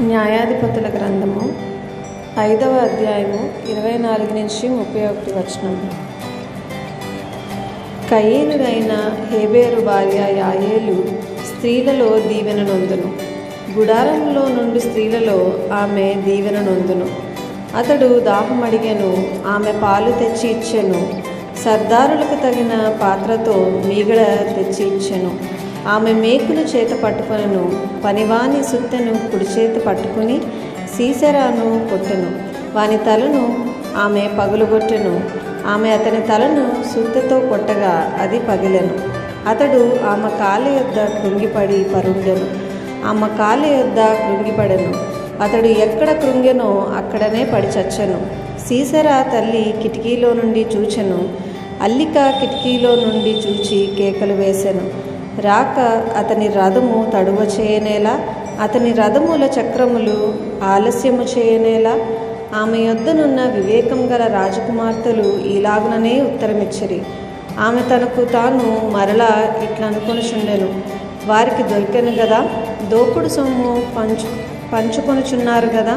న్యాయాధిపతుల గ్రంథము 5వ అధ్యాయము 24 నుంచి 31 వచనములు. కయీనుడైన హేబెరు భార్య యాయేలు స్త్రీలలో దీవెన నొందును. గుడారంలో నుండి స్త్రీలలో ఆమె దీవెన నొందును. అతడు దాహమడిగెను, ఆమె పాలు తెచ్చి ఇచ్చెను. సర్దారులకు తగిన పాత్రతో మీగడ తెచ్చి ఇచ్చెను. ఆమె మేకును చేత పట్టుకొనెను, పనివాని సుత్తెను కుడి చేత పట్టుకుని సీసెరాను కొట్టెను. వాని తలను ఆమె పగులుగొట్టెను. ఆమె అతని తలను సుత్తెతో కొట్టగా అది పగిలెను. అతడు ఆమె కాలి యొద్ద కృంగిపడి పరుండెను. ఆమె కాలి యొద్ద కృంగిపడెను. అతడు ఎక్కడ కృంగెనో అక్కడనే పడి చచ్చెను. సీసెరా తల్లి కిటికీలో నుండి చూచెను. అల్లిక కిటికీలో నుండి చూచి కేకలు వేసెను. రాక అతని రథము తడువ చేయనేలా, అతని రథముల చక్రములు ఆలస్యము చేయనేలా. ఆమె యొద్దనున్న వివేకం గల రాజకుమార్తెలు ఈలాగుననే ఉత్తరమిచ్చిరి. ఆమె తనకు తాను మరలా ఇట్లనుకొనుచుండెను, వారికి దొరికెను గదా, దోపుడు సొమ్ము పంచుకొనుచున్నారు గదా.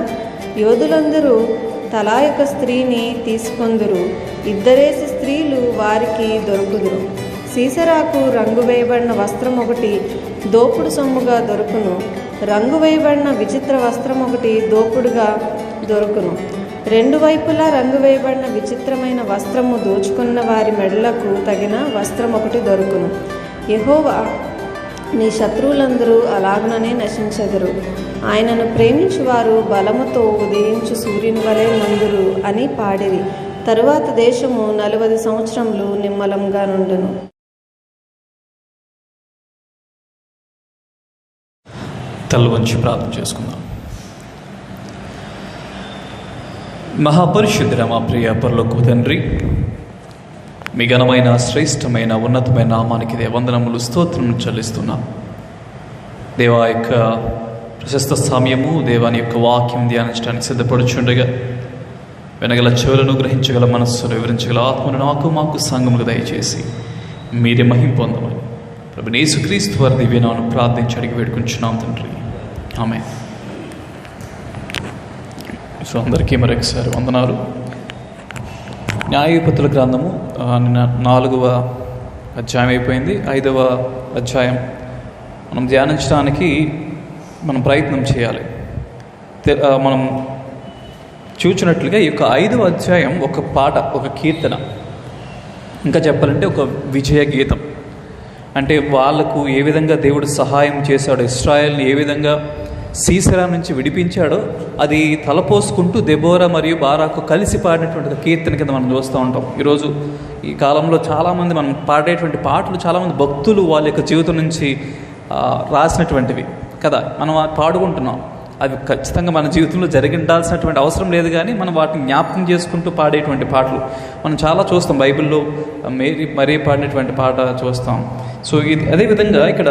యోధులందరూ తలా యొక్క స్త్రీని తీసుకొందురు, ఇద్దరేసి స్త్రీలు వారికి దొరుకుదురు. సీసెరాకు రంగు వేయబడిన వస్త్రం ఒకటి దోపుడు సొమ్ముగా దొరుకును, రంగు వేయబడిన విచిత్ర వస్త్రం ఒకటి దోపుడుగా దొరుకును. రెండు వైపులా రంగు వేయబడిన విచిత్రమైన వస్త్రము దోచుకున్న వారి మెడలకు తగిన వస్త్రం ఒకటి దొరుకును. యెహోవా నీ శత్రువులందరూ అలాగుననే నశించెదరు. ఆయనను ప్రేమించువారు బలముతో ఉదయించు సూర్యుని వలె నుందురు అని పాడిరి. తరువాత దేశము 40 సంవత్సరములు నిమ్మలంగా నుండును. తల వంచి ప్రార్థన చేసుకుందాం. మహాపరిశుద్ధుడ మా ప్రియ పరలోకపు తండ్రి, మీ ఘనమైన శ్రేష్టమైన ఉన్నతమైన నామానికి వందనములు స్తోత్రములు చెల్లిస్తున్నాం. దేవా యొక్క ప్రశస్త సమయము, దేవాని యొక్క వాక్యం ధ్యానించడానికి సిద్ధపడుచుండగా వినగల చెవులను, గ్రహించగల మనస్సును, వివరించగల ఆత్మను మాకు సంగములు దయచేసి మీరే మహిమ పొందమని ప్రభు యేసుక్రీస్తు వారి దివ్యనామమున ప్రార్థించి అడిగి వేడుకుంటున్నాం తండ్రి, ఆమేన్. సో అందరికీ మరొకసారి వందనాలు. న్యాయాధిపతుల గ్రంథము నిన్న 4వ అధ్యాయం అయిపోయింది. 5వ అధ్యాయం మనం ధ్యానించడానికి మనం ప్రయత్నం చేయాలి. మనం చూచినట్లుగా ఈ యొక్క 5వ అధ్యాయం ఒక పాట, ఒక కీర్తన, ఇంకా చెప్పాలంటే ఒక విజయ గీతం. అంటే వాళ్ళకు ఏ విధంగా దేవుడు సహాయం చేశాడో, ఇశ్రాయేల్ని ఏ విధంగా సీసెరా నుంచి విడిపించాడో అది తలపోసుకుంటూ దెబోరా మరియు బారాకు కలిసి పాడినటువంటి కీర్తన కింద మనం చూస్తూ ఉంటాం. ఈరోజు ఈ కాలంలో చాలామంది మనం పాడేటువంటి పాటలు చాలామంది భక్తులు వాళ్ళ యొక్క జీవితం నుంచి రాసినటువంటివి కదా, మనం పాడుకుంటున్నాం. అవి ఖచ్చితంగా మన జీవితంలో జరిగిండాల్సినటువంటి అవసరం లేదు, కానీ మనం వాటిని జ్ఞాపకం చేసుకుంటూ పాడేటువంటి పాటలు మనం చాలా చూస్తాం. బైబిల్లో మరీ పాడినటువంటి పాట చూస్తాం. సో ఇది అదేవిధంగా ఇక్కడ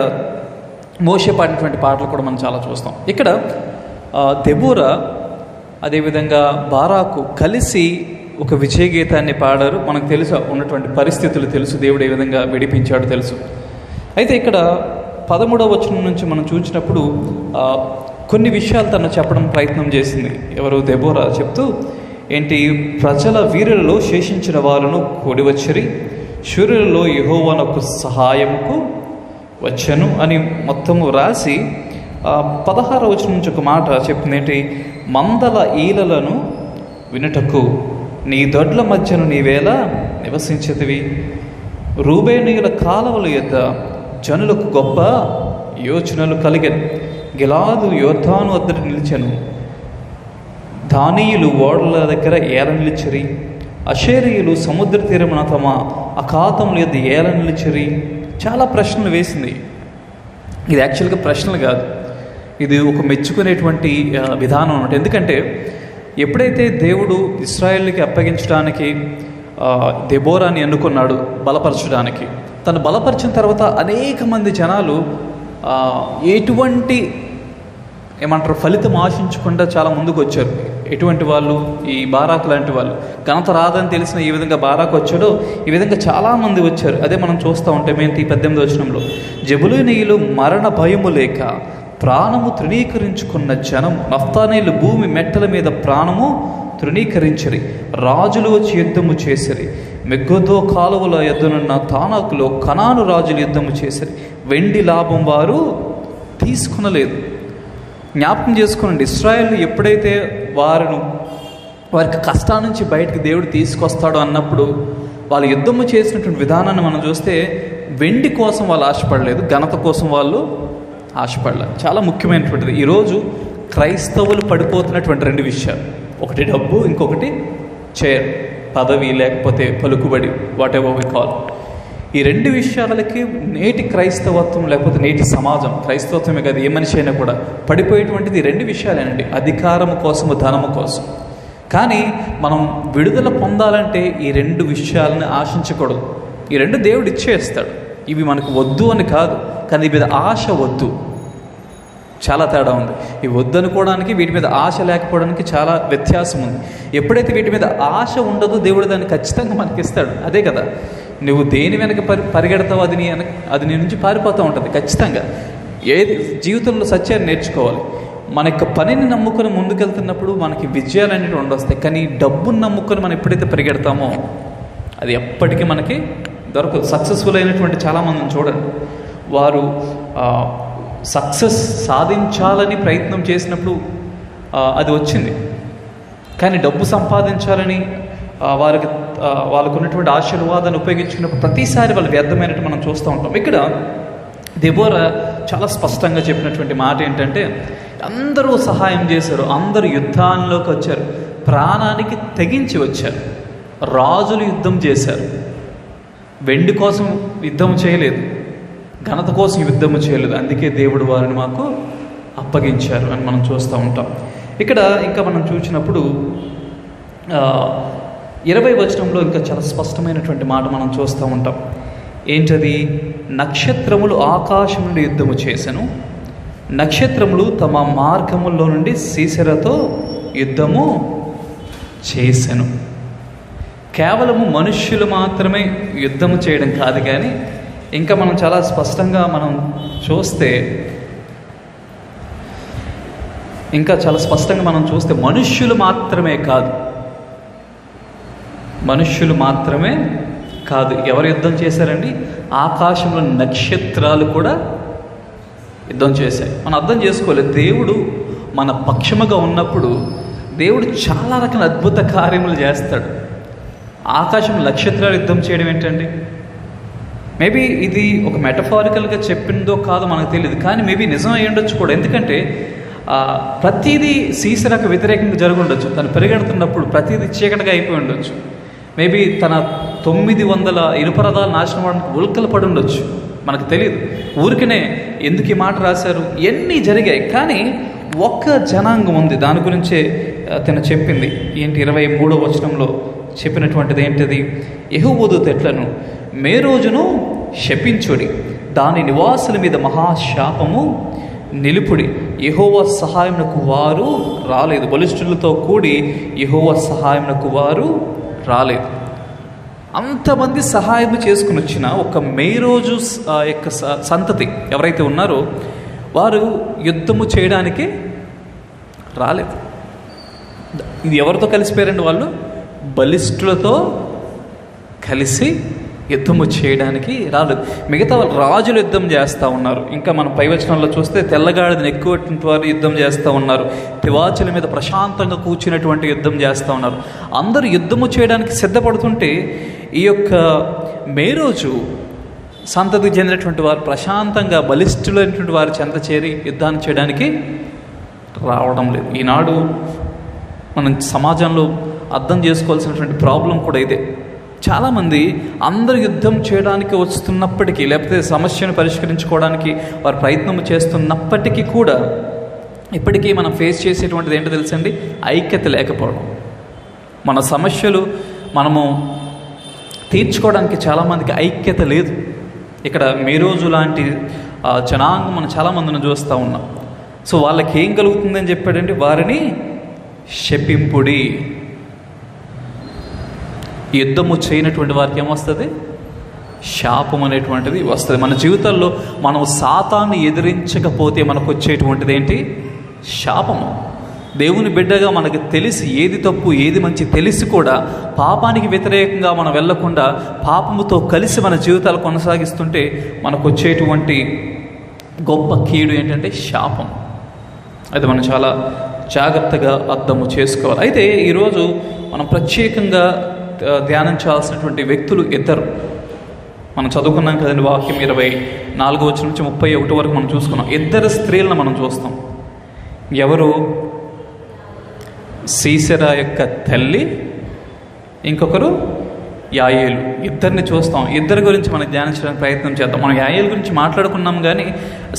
మోషే పాడినటువంటి పాటలు కూడా మనం చాలా చూస్తాం. ఇక్కడ దెబోరా అదేవిధంగా బారాకు కలిసి ఒక విజయ గీతాన్ని పాడారు. మనకు తెలుసు ఉన్నటువంటి పరిస్థితులు తెలుసు, దేవుడు ఏ విధంగా విడిపించాడో తెలుసు. అయితే ఇక్కడ 13వ వచనం నుంచి మనం చూసినప్పుడు కొన్ని విషయాలు తను చెప్పడం ప్రయత్నం చేసింది. ఎవరు? దెబోరా చెప్తూ ఏంటి, ప్రజల వీరులలో శేషించిన వారును కూడి వచ్చిరి, శూరులలో యెహోవానకు సహాయముకు వచ్చను అని మొత్తము రాసి 16వ వచనం నుంచి ఒక మాట చెప్తుంది. ఏంటి, మందల ఈలలను వినుటకు నీ దొడ్ల మధ్యను నీవేళ నివసించేదివి, రూబేనీయుల కాలవల యొద్ద జనులకు గొప్ప యోచనలు కలిగెను, గిలాదు యోర్దాను వద్ద నిలిచెను, దానీయులు ఓడల దగ్గర ఏల నిలిచిరి, అషేరీయులు సముద్ర తీరమున తమ అఖాతముల యొద్ద ఏల నిలిచిరి. చాలా ప్రశ్నలు వేసింది. ఇది యాక్చువల్గా ప్రశ్నలు కాదు, ఇది ఒక మెచ్చుకునేటువంటి విధానం అన్నమాట. ఎందుకంటే ఎప్పుడైతే దేవుడు ఇశ్రాయేలుకి అప్పగించడానికి దెబోరాని ఎన్నుకున్నాడు బలపరచడానికి, తను బలపరిచిన తర్వాత అనేక మంది జనాలు ఎటువంటి ఏమంటారు ఫలితం ఆశించకుండా చాలా ముందుకు వచ్చారు. ఎటువంటి వాళ్ళు? ఈ బారాకు లాంటి వాళ్ళు. ఘనత రాదని తెలిసిన ఈ విధంగా బారాకు వచ్చాడో ఈ విధంగా చాలామంది వచ్చారు. అదే మనం చూస్తూ ఉంటే ఏంటి 18వ వచనంలో, జెబూలూనీయులు మరణ భయము లేక ప్రాణము తృణీకరించుకున్న జనం, నఫ్తానేలు భూమి మెట్టల మీద ప్రాణము తృణీకరించరి. రాజులు వచ్చి యుద్ధము చేసిరి. మెగ్గొదో కాలువల యొద్దనున్న తానాకులో కనాను రాజులు యుద్ధము చేసిరి. వెండి లాభం వారు తీసుకునలేదు. జ్ఞాపకం చేసుకోనండి, ఇశ్రాయేలు ఎప్పుడైతే వారికి కష్టాల నుంచి బయటకు దేవుడు తీసుకొస్తాడో అన్నప్పుడు వాళ్ళు యుద్ధము చేసినటువంటి విధానాన్ని మనం చూస్తే వెండి కోసం వాళ్ళు ఆశపడలేదు, ఘనత కోసం వాళ్ళు ఆశపడలేదు. చాలా ముఖ్యమైనటువంటిది. ఈరోజు క్రైస్తవులు పడిపోతున్నటువంటి రెండు విషయాలు, ఒకటి డబ్బు, ఇంకొకటి చైర్, పదవి, లేకపోతే పలుకుబడి, వాట్ ఎవర్ వి కాల్. ఈ రెండు విషయాలకి నేటి క్రైస్తవత్వం లేకపోతే నేటి సమాజం, క్రైస్తవత్వమే కాదు ఏ మనిషి అయినా కూడా పడిపోయేటువంటిది రెండు విషయాలేనండి, అధికారము కోసము, ధనము కోసం. కానీ మనం విడుదల పొందాలంటే ఈ రెండు విషయాలను ఆశించకూడదు. ఈ రెండు దేవుడు ఇచ్చేస్తాడు. ఇవి మనకు వద్దు అని కాదు, కానీ వీటి మీద ఆశ వద్దు. చాలా తేడా ఉంది. ఇవి వద్దనుకోవడానికి వీటి మీద ఆశ లేకపోవడానికి చాలా వ్యత్యాసం ఉంది. ఎప్పుడైతే వీటి మీద ఆశ ఉండదో దేవుడు దాన్ని ఖచ్చితంగా మనకి ఇస్తాడు. అదే కదా, నువ్వు దేని వెనక పరిగెడతావు అది నీ నుంచి పారిపోతూ ఉంటుంది ఖచ్చితంగా. ఏది జీవితంలో సత్యాన్ని నేర్చుకోవాలి. మన యొక్క పనిని నమ్ముకొని ముందుకెళ్తున్నప్పుడు మనకి విజయాలు అనేవి ఉండొస్తాయి. కానీ డబ్బును నమ్ముకొని మనం ఎప్పుడైతే పరిగెడతామో అది ఎప్పటికీ మనకి దొరకదు. సక్సెస్ఫుల్ అయినటువంటి చాలామందిని చూడండి, వారు సక్సెస్ సాధించాలని ప్రయత్నం చేసినప్పుడు అది వచ్చింది. కానీ డబ్బు సంపాదించాలని వాళ్ళకు ఉన్నటువంటి ఆశీర్వాదాన్ని ఉపయోగించుకున్నప్పుడు ప్రతిసారి వాళ్ళు వ్యర్థమైనట్టు మనం చూస్తూ ఉంటాం. ఇక్కడ దెబోరా చాలా స్పష్టంగా చెప్పినటువంటి మాట ఏంటంటే, అందరూ సహాయం చేశారు, అందరూ యుద్ధాల్లోకి వచ్చారు, ప్రాణానికి తెగించి వచ్చారు. రాజులు యుద్ధం చేశారు, వెండి కోసం యుద్ధం చేయలేదు, ఘనత కోసం యుద్ధము చేయలేదు. అందుకే దేవుడు వారిని మాకు అప్పగించారు అని మనం చూస్తూ ఉంటాం. ఇక్కడ ఇంకా మనం చూసినప్పుడు 20వ వచనంలో ఇంకా చాలా స్పష్టమైనటువంటి మాట మనం చూస్తూ ఉంటాం. ఏంటది? నక్షత్రములు ఆకాశం నుండి యుద్ధము చేసెను, నక్షత్రములు తమ మార్గముల్లో నుండి సీసెరతో యుద్ధము చేసెను. కేవలము మనుష్యులు మాత్రమే యుద్ధము చేయడం కాదు, కానీ ఇంకా మనం చాలా స్పష్టంగా మనం చూస్తే మనుష్యులు మాత్రమే కాదు, ఎవరు యుద్ధం చేశారండి? ఆకాశంలో నక్షత్రాలు కూడా యుద్ధం చేశాయి. మనం అర్థం చేసుకోలేదు, దేవుడు మన పక్షముగా ఉన్నప్పుడు దేవుడు చాలా రకాల అద్భుత కార్యములు చేస్తాడు. ఆకాశం నక్షత్రాలు యుద్ధం చేయడం ఏంటండి? మేబీ ఇది ఒక మెటఫారికల్గా చెప్పిందో కాదో మనకు తెలియదు, కానీ మేబీ నిజం అయ్యి ఉండొచ్చు కూడా. ఎందుకంటే ప్రతిదీ సీసరకు వ్యతిరేకంగా జరిగి ఉండొచ్చు. తను పరిగెడుతున్నప్పుడు ప్రతిదీ చీకటిగా అయిపోయి ఉండొచ్చు. మేబీ తన 900 ఇనుపరథాలు నాశనం అవడానికి ఉల్కలు పడి ఉండొచ్చు, మనకు తెలియదు. ఊరికనే ఎందుకు ఈ మాట రాశారు, ఎన్ని జరిగాయి. కానీ ఒక్క జనాంగం ఉంది, దాని గురించే తను చెప్పింది. ఏంటి? 23వ వచనంలో చెప్పినటువంటిది ఏంటిది? యెహోవా తెట్లను మేరోజును శపించుడి, దాని నివాసుల మీద మహాశాపము నిలుపుడి. యెహోవా సహాయమునకు వారు రాలేదు, బలిష్ఠులతో కూడి యెహోవా సహాయమునకు వారు రాలేదు. అంతమంది సహాయం చేసుకుని వచ్చిన ఒక మేరోజు యొక్క సంతతి ఎవరైతే ఉన్నారో వారు యుద్ధము చేయడానికి రాలేదు. ఇది ఎవరితో కలిసిపోయారండి? వాళ్ళు బలిష్ఠులతో కలిసి యుద్ధము చేయడానికి రాలేదు. మిగతా వాళ్ళు రాజులు యుద్ధం చేస్తూ ఉన్నారు. ఇంకా మనం పైవచనంలో చూస్తే తెల్లగాడిని ఎక్కువటువంటి వారు యుద్ధం చేస్తూ ఉన్నారు, తివాచుల మీద ప్రశాంతంగా కూర్చున్నటువంటి యుద్ధం చేస్తూ ఉన్నారు. అందరూ యుద్ధము చేయడానికి సిద్ధపడుతుంటే ఈ యొక్క మేరోజు సంతతికి చెందినటువంటి వారు ప్రశాంతంగా బలిష్ఠులైనటువంటి వారి చెంత చేరి యుద్ధాన్ని చేయడానికి రావడం లేదు. ఈనాడు మనం సమాజంలో అర్థం చేసుకోవాల్సినటువంటి ప్రాబ్లం కూడా ఇదే. చాలామంది అందరూ యుద్ధం చేయడానికి వస్తున్నప్పటికీ, లేకపోతే సమస్యను పరిష్కరించుకోవడానికి వారు ప్రయత్నం చేస్తున్నప్పటికీ కూడా ఇప్పటికీ మనం ఫేస్ చేసేటువంటిది ఏంటో తెలుసండి? ఐక్యత లేకపోవడం. మన సమస్యలు మనము తీర్చుకోవడానికి చాలామందికి ఐక్యత లేదు. ఇక్కడ మేరోజు లాంటి జనాంగం మనం చాలామందిని చూస్తూ ఉన్నాం. సో వాళ్ళకి ఏం కలుగుతుందని చెప్పాడంటే, వారిని శపింపుడి. యుద్ధము చేయనటువంటి వారికి ఏమొస్తుంది? శాపం అనేటువంటిది వస్తుంది. మన జీవితాల్లో మనం సాతాన్ని ఎదిరించకపోతే మనకు వచ్చేటువంటిది ఏంటి? శాపము. దేవుని బిడ్డగా మనకు తెలిసి ఏది తప్పు ఏది మంచి తెలిసి కూడా పాపానికి వ్యతిరేకంగా మనం వెళ్లకుండా పాపముతో కలిసి మన జీవితాలు కొనసాగిస్తుంటే మనకు వచ్చేటువంటి గొప్ప కీడు ఏంటంటే శాపం. అది మనం చాలా జాగ్రత్తగా అర్థము చేసుకోవాలి. అయితే ఈరోజు మనం ప్రత్యేకంగా ధ్యానించాల్సినటువంటి వ్యక్తులు ఇద్దరు. మనం చదువుకున్నాం కదండి వాక్యం 24 నుంచి 31 వరకు మనం చూసుకున్నాం. ఇద్దరు స్త్రీలను మనం చూస్తాం. ఎవరు? సీసెరా యొక్క తల్లి, ఇంకొకరు యాయేలు. ఇద్దరిని చూస్తాం. ఇద్దరి గురించి మనం ధ్యానించడానికి ప్రయత్నం చేద్దాం. మనం యాయేలు గురించి మాట్లాడుకున్నాం కానీ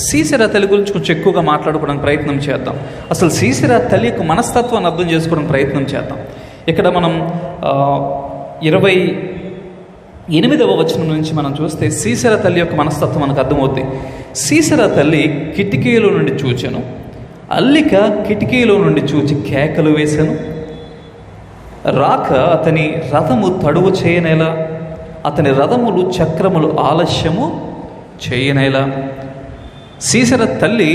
సీసెరా తల్లి గురించి కొంచెం ఎక్కువగా మాట్లాడుకోవడానికి ప్రయత్నం చేద్దాం. అసలు సీసెరా తల్లి యొక్క మనస్తత్వాన్ని అర్థం చేసుకోవడానికి ప్రయత్నం చేద్దాం. ఇక్కడ మనం 28వ వచనం నుంచి మనం చూస్తే సీసెరా తల్లి యొక్క మనస్తత్వం మనకు అర్థమవుద్ది. సీసెరా తల్లి కిటికీలో నుండి చూచెను, అల్లిక కిటికీలో నుండి చూచి కేకలు వేశాను. రాక అతని రథము తడువు చేయనేలా, అతని రథములు చక్రములు ఆలస్యము చేయనేలా. సీసెరా తల్లి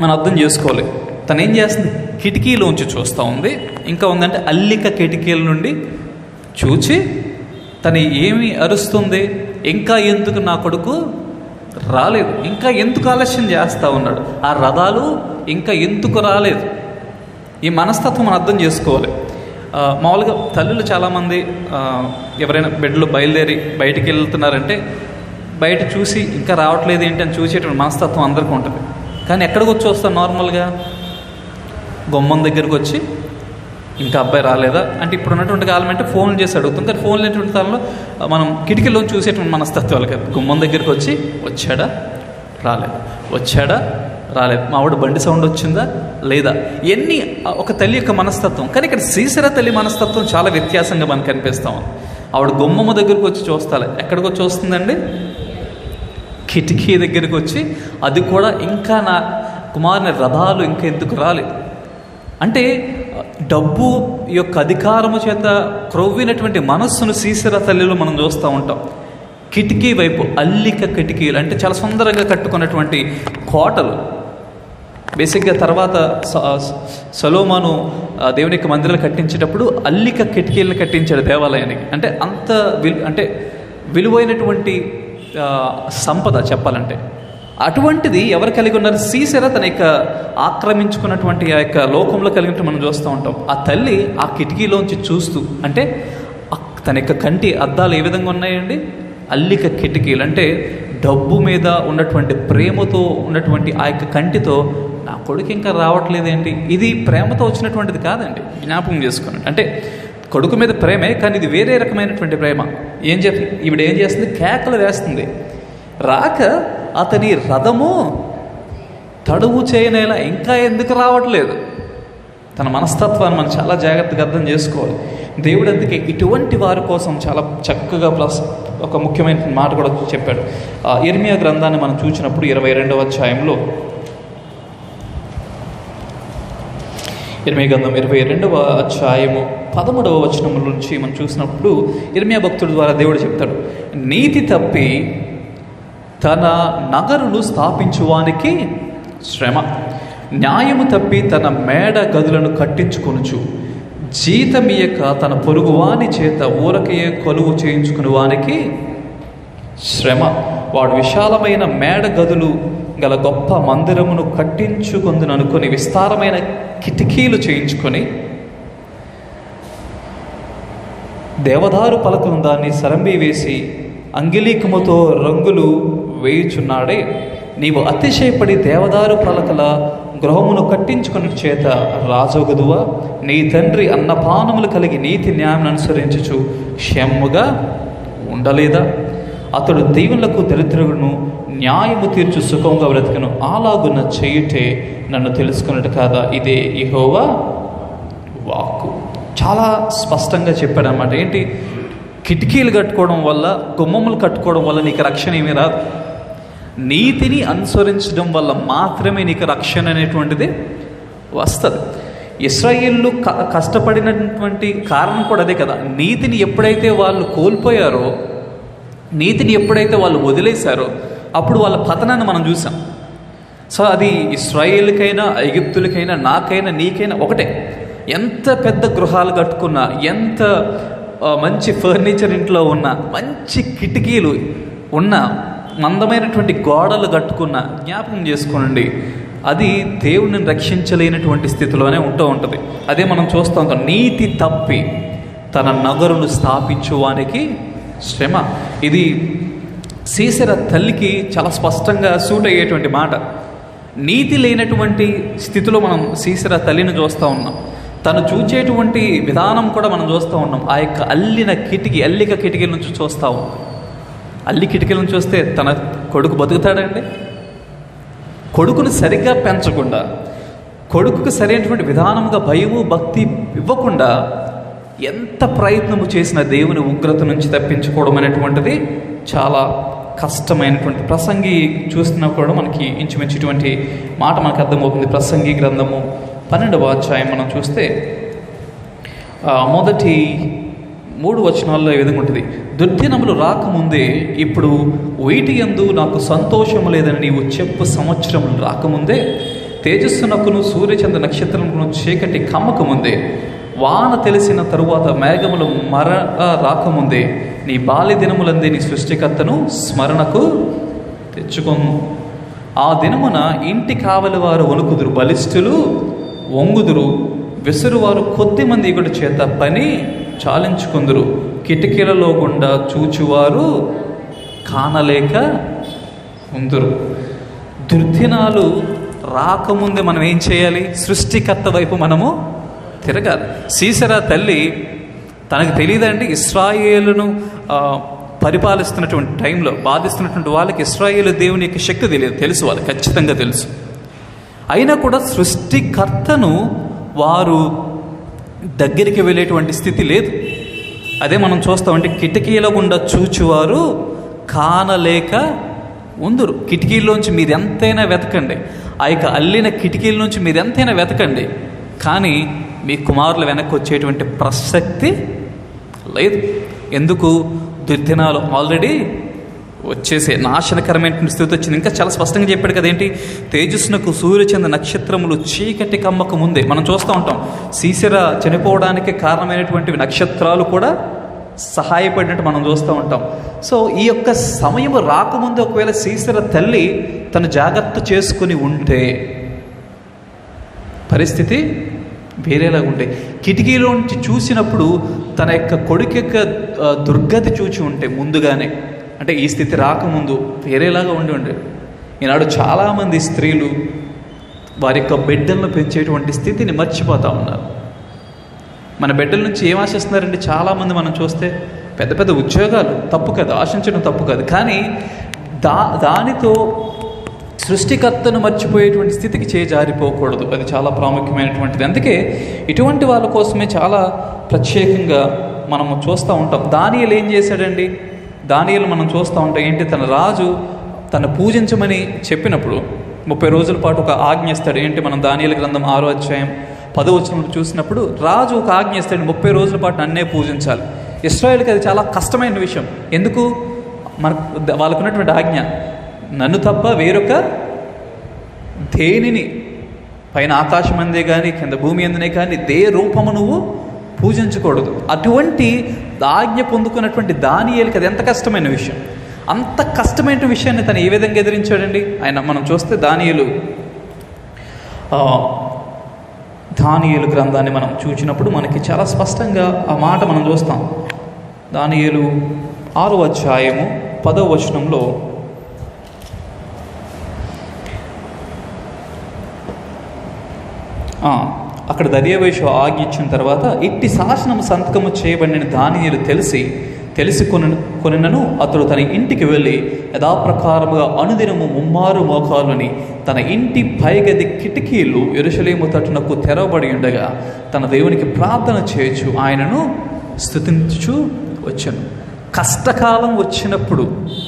మనం అర్థం చేసుకోవాలి. తను ఏం చేస్తుంది? కిటికీలోంచి చూస్తూ ఉంది. ఇంకా ఉందంటే అల్లిక కిటికీల నుండి చూచి తను ఏమి అరుస్తుంది? ఇంకా ఎందుకు నా కొడుకు రాలేదు? ఇంకా ఎందుకు ఆలస్యం చేస్తూ ఉన్నాడు? ఆ రథాలు ఇంకా ఎందుకు రాలేదు? ఈ మనస్తత్వం మనం అర్థం చేసుకోవాలి. మామూలుగా తల్లులు చాలామంది ఎవరైనా బిడ్డలు బయలుదేరి బయటికి వెళ్తున్నారంటే బయట చూసి ఇంకా రావట్లేదు ఏంటి అని చూసేటువంటి మనస్తత్వం అందరికీ ఉంటుంది. కానీ ఎక్కడికి వచ్చి వస్తాం? నార్మల్గా గుమ్మం దగ్గరికి వచ్చి ఇంకా అబ్బాయి రాలేదా అంటే ఇప్పుడు ఉన్నటువంటి కాలం అంటే ఫోన్లు చేసి అడుగుతాం. కానీ ఫోన్ లేనటువంటి కాలంలో మనం కిటికీలో చూసేటువంటి మనస్తత్వాలు కదా. గుమ్మం దగ్గరికి వచ్చి వచ్చాడా రాలేదు, వచ్చాడా రాలేదు, మా ఆవిడ బండి సౌండ్ వచ్చిందా లేదా, ఎన్ని ఒక తల్లి యొక్క మనస్తత్వం. కానీ ఇక్కడ సీసెరా తల్లి మనస్తత్వం చాలా వ్యత్యాసంగా మనకు కనిపిస్తాం. ఆవిడ గుమ్మమ్మ దగ్గరికి వచ్చి చూస్తాలే. ఎక్కడికి వచ్చి వస్తుందండి? కిటికీ దగ్గరికి వచ్చి, అది కూడా ఇంకా నా కుమారుని రథాలు ఇంకా ఎందుకు రాలేదు అంటే డబ్బు యొక్క అధికారము చేత క్రొవ్వినటువంటి మనస్సును సీసెరా తల్లిలో మనం చూస్తూ ఉంటాం. కిటికీ వైపు అల్లిక కిటికీలు అంటే చాలా సుందరంగా కట్టుకున్నటువంటి కోటలు. బేసిక్గా తర్వాత సొలొమోను దేవుని యొక్క మందిరాలు కట్టించేటప్పుడు అల్లిక కిటికీలను కట్టించాడు దేవాలయానికి. అంటే అంత విలువైనటువంటి సంపద చెప్పాలంటే. అటువంటిది ఎవరు కలిగి ఉన్నారు? సీసెరా తన యొక్క ఆక్రమించుకున్నటువంటి ఆ యొక్క లోకంలో కలిగినట్టు మనం చూస్తూ ఉంటాం. ఆ తల్లి ఆ కిటికీలోంచి చూస్తూ అంటే తన యొక్క కంటి అద్దాలు ఏ విధంగా ఉన్నాయండి? అల్లిక కిటికీలు అంటే డబ్బు మీద ఉన్నటువంటి ప్రేమతో ఉన్నటువంటి ఆ యొక్క కంటితో నా కొడుకు ఇంకా రావట్లేదేంటి? ఇది ప్రేమతో వచ్చినటువంటిది కాదండి, జ్ఞాపకం చేసుకోండి. అంటే కొడుకు మీద ప్రేమే, కానీ ఇది వేరే రకమైనటువంటి ప్రేమ. ఈవిడ ఏం చేస్తుంది? కేకలు వేస్తుంది. రాక అతని రథము తడువు చేయనేలా, ఇంకా ఎందుకు రావట్లేదు? తన మనస్తత్వాన్ని మనం చాలా జాగ్రత్తగా అర్థం చేసుకోవాలి. దేవుడు అందుకే ఇటువంటి వారి కోసం చాలా చక్కగా ప్లస్ ఒక ముఖ్యమైన మాట కూడా చెప్పాడు. ఇర్మియా గ్రంథాన్ని మనం చూసినప్పుడు 22వ అధ్యాయంలో, ఇర్మియా గ్రంథం 22వ అధ్యాయము 13వ వచనం నుంచి మనం చూసినప్పుడు ఇర్మియా భక్తుడి ద్వారా దేవుడు చెప్తాడు, నీతి తప్పి తన నగరును స్థాపించువానికి శ్రమ, న్యాయము తప్పి తన మేడ గదులను కట్టించుకొనుచు, జీతమియక తన పొరుగువాని చేత ఊరకయే కొలువు చేయించుకుని వానికి శ్రమ. వాడు విశాలమైన మేడ గదులు గల గొప్ప మందిరమును కట్టించుకుందని అనుకుని విస్తారమైన కిటికీలు చేయించుకొని దేవదారు పలకలను దాన్ని సరంబి వేసి అంగిలీకముతో రంగులు వేయుచున్నాడే, నీవు అతిశయపడి దేవదారు పలకల గృహమును కట్టించుకుని చేత రాజోగదువా? నీ తండ్రి అన్నపానములు కలిగి నీతి న్యాయం అనుసరించుచు క్షేమముగా ఉండలేదా? అతడు దీవులకు దరిద్రులను న్యాయము తీర్చు సుఖంగా బ్రతికను, అలాగున్న చేయుటే నన్ను తెలుసుకున్నట్టు కాదా? ఇదే యెహోవా వాక్కు. చాలా స్పష్టంగా చెప్పాడు అన్నమాట. ఏంటి? కిటికీలు కట్టుకోవడం వల్ల, గుమ్మములు కట్టుకోవడం వల్ల నీకు రక్షణ ఏమీ రాదు. నీతిని అనుసరించడం వల్ల మాత్రమే నీకు రక్షణ అనేటువంటిది వస్తుంది. ఇశ్రాయేలు కష్టపడినటువంటి కారణం కూడా అదే కదా. నీతిని ఎప్పుడైతే వాళ్ళు కోల్పోయారో నీతిని ఎప్పుడైతే వాళ్ళు వదిలేశారో అప్పుడు వాళ్ళ పతనాన్ని మనం చూసాం. సో అది ఇశ్రాయేలుకైనా, ఐగుప్తులకైనా, నాకైనా, నీకైనా ఒకటే. ఎంత పెద్ద గృహాలు కట్టుకున్నా, ఎంత మంచి ఫర్నిచర్ ఇంట్లో ఉన్న, మంచి కిటికీలు ఉన్న, మందమైనటువంటి గోడలు కట్టుకున్న, జ్ఞాపకం చేసుకోనండి, అది దేవుడిని రక్షించలేనటువంటి స్థితిలోనే ఉంటుంది. అదే మనం చూస్తూ ఉంటాం. నీతి తప్పి తన నగరును స్థాపించువానికి శ్రమ. ఇది సీసెరా తల్లికి చాలా స్పష్టంగా సూట్ అయ్యేటువంటి మాట. నీతి లేనటువంటి స్థితిలో మనం సీసెరా తల్లిని చూస్తూ ఉన్నాం. తను చూచేటువంటి విధానం కూడా మనం చూస్తూ ఉన్నాం. ఆ యొక్క అల్లిక కిటికీల నుంచి చూస్తూ ఉన్నాం. అల్లి కిటికీల నుంచి చూస్తే తన కొడుకు బతుకుతాడండి? కొడుకును సరిగ్గా పెంచకుండా, కొడుకుకు సరైనటువంటి విధానముగా భయము భక్తి ఇవ్వకుండా ఎంత ప్రయత్నము చేసిన దేవుని ఉగ్రత నుంచి తప్పించుకోవడం అనేటువంటిది చాలా కష్టమైనటువంటి. ప్రసంగి చూస్తున్నా కూడా మనకి ఇంచుమించుటువంటి మాట మనకు అర్థమవుతుంది. ప్రసంగి గ్రంథము 12వ అధ్యాయం మనం చూస్తే మొదటి 3 వచనాల్లో ఈ విధంగా ఉంటుంది. దుర్దినములు రాకముందే ఇప్పుడు వీటి యందు నాకు సంతోషము లేదని నీవు చెప్పు సంవత్సరములు రాకముందే, తేజస్సునకును సూర్యచంద్ర నక్షత్రమును చీకటి కమ్మకముందే, వాన తెలిసిన తరువాత మేఘములు రాకముందే, నీ బాల్య దినములందే నీ సృష్టికర్తను స్మరణకు తెచ్చుకొను. ఆ దినమున ఇంటి కావలి వారు వణుకుదురు, బలిష్ఠులు వంగుదురు, విసురువారు కొద్దిమంది ఇగుడు చేత పని చాలించుకుందురు, కిటికీలలో గుండా చూచువారు కానలేక ఉందురు. దుర్దినాలు రాకముందే మనం ఏం చేయాలి? సృష్టికర్త వైపు మనము తిరగాలి. సీసెరా తల్లి తనకు తెలియదండి, ఇశ్రాయేలును పరిపాలిస్తున్నటువంటి టైంలో బాధిస్తున్నటువంటి వాళ్ళకి ఇశ్రాయేలు దేవుని యొక్క శక్తి తెలియదు. తెలుసు, వాళ్ళకి ఖచ్చితంగా తెలుసు. అయినా కూడా సృష్టికర్తను వారు దగ్గరికి వెళ్ళేటువంటి స్థితి లేదు. అదే మనం చూస్తామంటే కిటికీల గుండా చూచువారు కానలేక ఉందురు. కిటికీల్లోంచి మీరు ఎంతైనా వెతకండి, ఆ యొక్క అల్లిన కిటికీల నుంచి మీరు ఎంతైనా వెతకండి, కానీ మీ కుమారులు వెనక్కి వచ్చేటువంటి ప్రసక్తి లేదు. ఎందుకు? దుర్దినాలు ఆల్రెడీ వచ్చేసే నాశనకరమైన స్థితి వచ్చింది. ఇంకా చాలా స్పష్టంగా చెప్పాడు కదేంటి? తేజస్సునకు సూర్యచంద్ర నక్షత్రములు చీకటి కమ్మక ముందే. మనం చూస్తూ ఉంటాం సీసెరా చనిపోవడానికి కారణమైనటువంటి నక్షత్రాలు కూడా సహాయపడినట్టు మనం చూస్తూ ఉంటాం. సో ఈ యొక్క సమయం రాకముందే ఒకవేళ సీసెరా తల్లి తను జాగ్రత్త చేసుకుని ఉంటే పరిస్థితి వేరేలాగా ఉంటాయి. కిటికీలోంచి చూసినప్పుడు తన యొక్క కొడుకు యొక్క దుర్గతి చూచి ఉంటే ముందుగానే, అంటే ఈ స్థితి రాకముందు వేరేలాగా ఉండి ఈనాడు చాలామంది స్త్రీలు వారి యొక్క బిడ్డలను పెంచేటువంటి స్థితిని మర్చిపోతూ ఉన్నారు. మన బిడ్డల నుంచి ఏం ఆశిస్తున్నారండి? చాలామంది మనం చూస్తే పెద్ద పెద్ద ఉద్యోగాలు, తప్పు కాదు, ఆశించడం తప్పు కాదు, కానీ దానితో సృష్టికర్తను మర్చిపోయేటువంటి స్థితికి చేజారిపోకూడదు. అది చాలా ప్రాముఖ్యమైనటువంటిది. అందుకే ఇటువంటి వాళ్ళ కోసమే చాలా ప్రత్యేకంగా మనము చూస్తూ ఉంటాం. దానియేలు ఏం చేశాడండి? దానియేలు మనం చూస్తూ ఉంటాం ఏంటి? తన రాజు తను పూజించమని చెప్పినప్పుడు 30 రోజుల పాటు ఒక ఆజ్ఞ ఇస్తాడు. ఏంటి? మనం దానియేలు గ్రంథం 6వ అధ్యాయం 10వ వచనం చూసినప్పుడు రాజు ఒక ఆజ్ఞ ఇస్తాడు, 30 రోజుల పాటు నన్నే పూజించాలి. ఇశ్రాయేలుకి అది చాలా కష్టమైన విషయం. ఎందుకు? వాళ్ళకున్నటువంటి ఆజ్ఞ, నన్ను తప్ప వేరొక దేనిని, పైన ఆకాశం అందే కానీ కింద భూమి అందునే కానీ దే రూపము నువ్వు పూజించకూడదు. అటువంటి ఆజ్ఞ పొందుకున్నటువంటి దానియేలుకి అది ఎంత కష్టమైన విషయం. అంత కష్టమైన విషయాన్ని తను ఏ విధంగా ఎదిరించాడండి ఆయన? మనం చూస్తే దానియేలు గ్రంథాన్ని మనం చూసినప్పుడు మనకి చాలా స్పష్టంగా ఆ మాట మనం చూస్తాం. దానియేలు 6వ అధ్యాయము 10వ వచనంలో అక్కడ దర్యావేషు ఆజ్ఞ ఇచ్చిన తర్వాత, ఇట్టి శాసనము సంతకము చేయబడిన దానియేలు తెలిసి కొనినను అతడు తన ఇంటికి వెళ్ళి యథాప్రకారముగా అనుదినము 3 మోకాలుని తన ఇంటి పైగది కిటికీలు యెరూషలేము తట్టునకు తెరవబడి ఉండగా తన దేవునికి ప్రార్థన చేయొచ్చు ఆయనను స్తుతించు వచ్చాను. కష్టకాలం వచ్చినప్పుడు,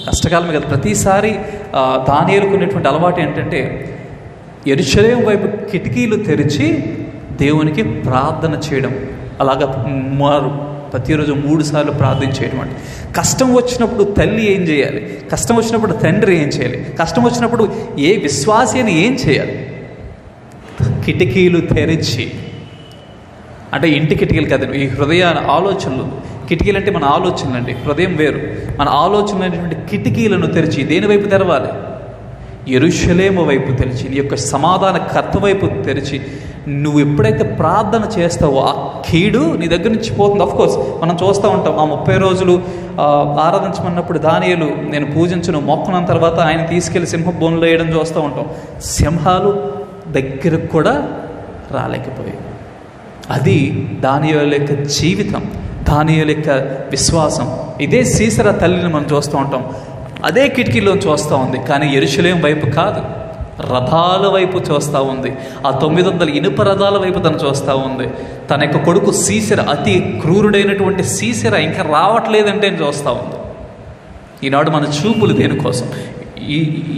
కష్టకాలమే కదా, ప్రతిసారి దానియేలుకునేటువంటి అలవాటు ఏంటంటే యెరూషలేము వైపు కిటికీలు తెరిచి దేవునికి ప్రార్థన చేయడం. అలాగా ప్రతిరోజు 3 సార్లు ప్రార్థించేటువంటి. కష్టం వచ్చినప్పుడు తల్లి ఏం చేయాలి, కష్టం వచ్చినప్పుడు తండ్రి ఏం చేయాలి, కష్టం వచ్చినప్పుడు ఏ విశ్వాసి అని ఏం చేయాలి? కిటికీలు తెరిచి, అంటే ఇంటి కిటికీలు కదండి, ఈ హృదయ ఆలోచనలు. కిటికీలు అంటే మన ఆలోచనలు అండి, హృదయం వేరు. మన ఆలోచనలు అనేటువంటి కిటికీలను తెరిచి దేని వైపు తెరవాలి? యెరూషలేము వైపు తెరిచి, నీ యొక్క సమాధాన కర్త వైపు తెరిచి, నువ్వు ఎప్పుడైతే ప్రార్థన చేస్తావో ఆ కీడు నీ దగ్గర నుంచి పోతుంది. అఫ్కోర్స్ మనం చూస్తూ ఉంటాం, ఆ 30 రోజులు ఆరాధించమన్నప్పుడు దానియేలు నేను పూజించను మొక్కన తర్వాత ఆయన తీసుకెళ్లి సింహ బోన్లో వేయడం చూస్తూ ఉంటాం. సింహాలు దగ్గరకు కూడా రాలేకపోయాయి. అది దానియేలు యొక్క జీవితం, దానియేలు యొక్క విశ్వాసం. ఇదే సీసెరా తల్లిని మనం చూస్తూ ఉంటాం, అదే కిటికీలో చూస్తూ ఉంది, కానీ యెరూషలేము వైపు కాదు, రథాల వైపు చూస్తూ ఉంది. ఆ 900 ఇనుప రథాల వైపు తను చూస్తూ ఉంది. తన యొక్క కొడుకు సీసెరా, అతి క్రూరుడైనటువంటి సీసెరా ఇంకా రావట్లేదంటే చూస్తూ ఉంది. ఈనాడు మన చూపులు దేనికోసం?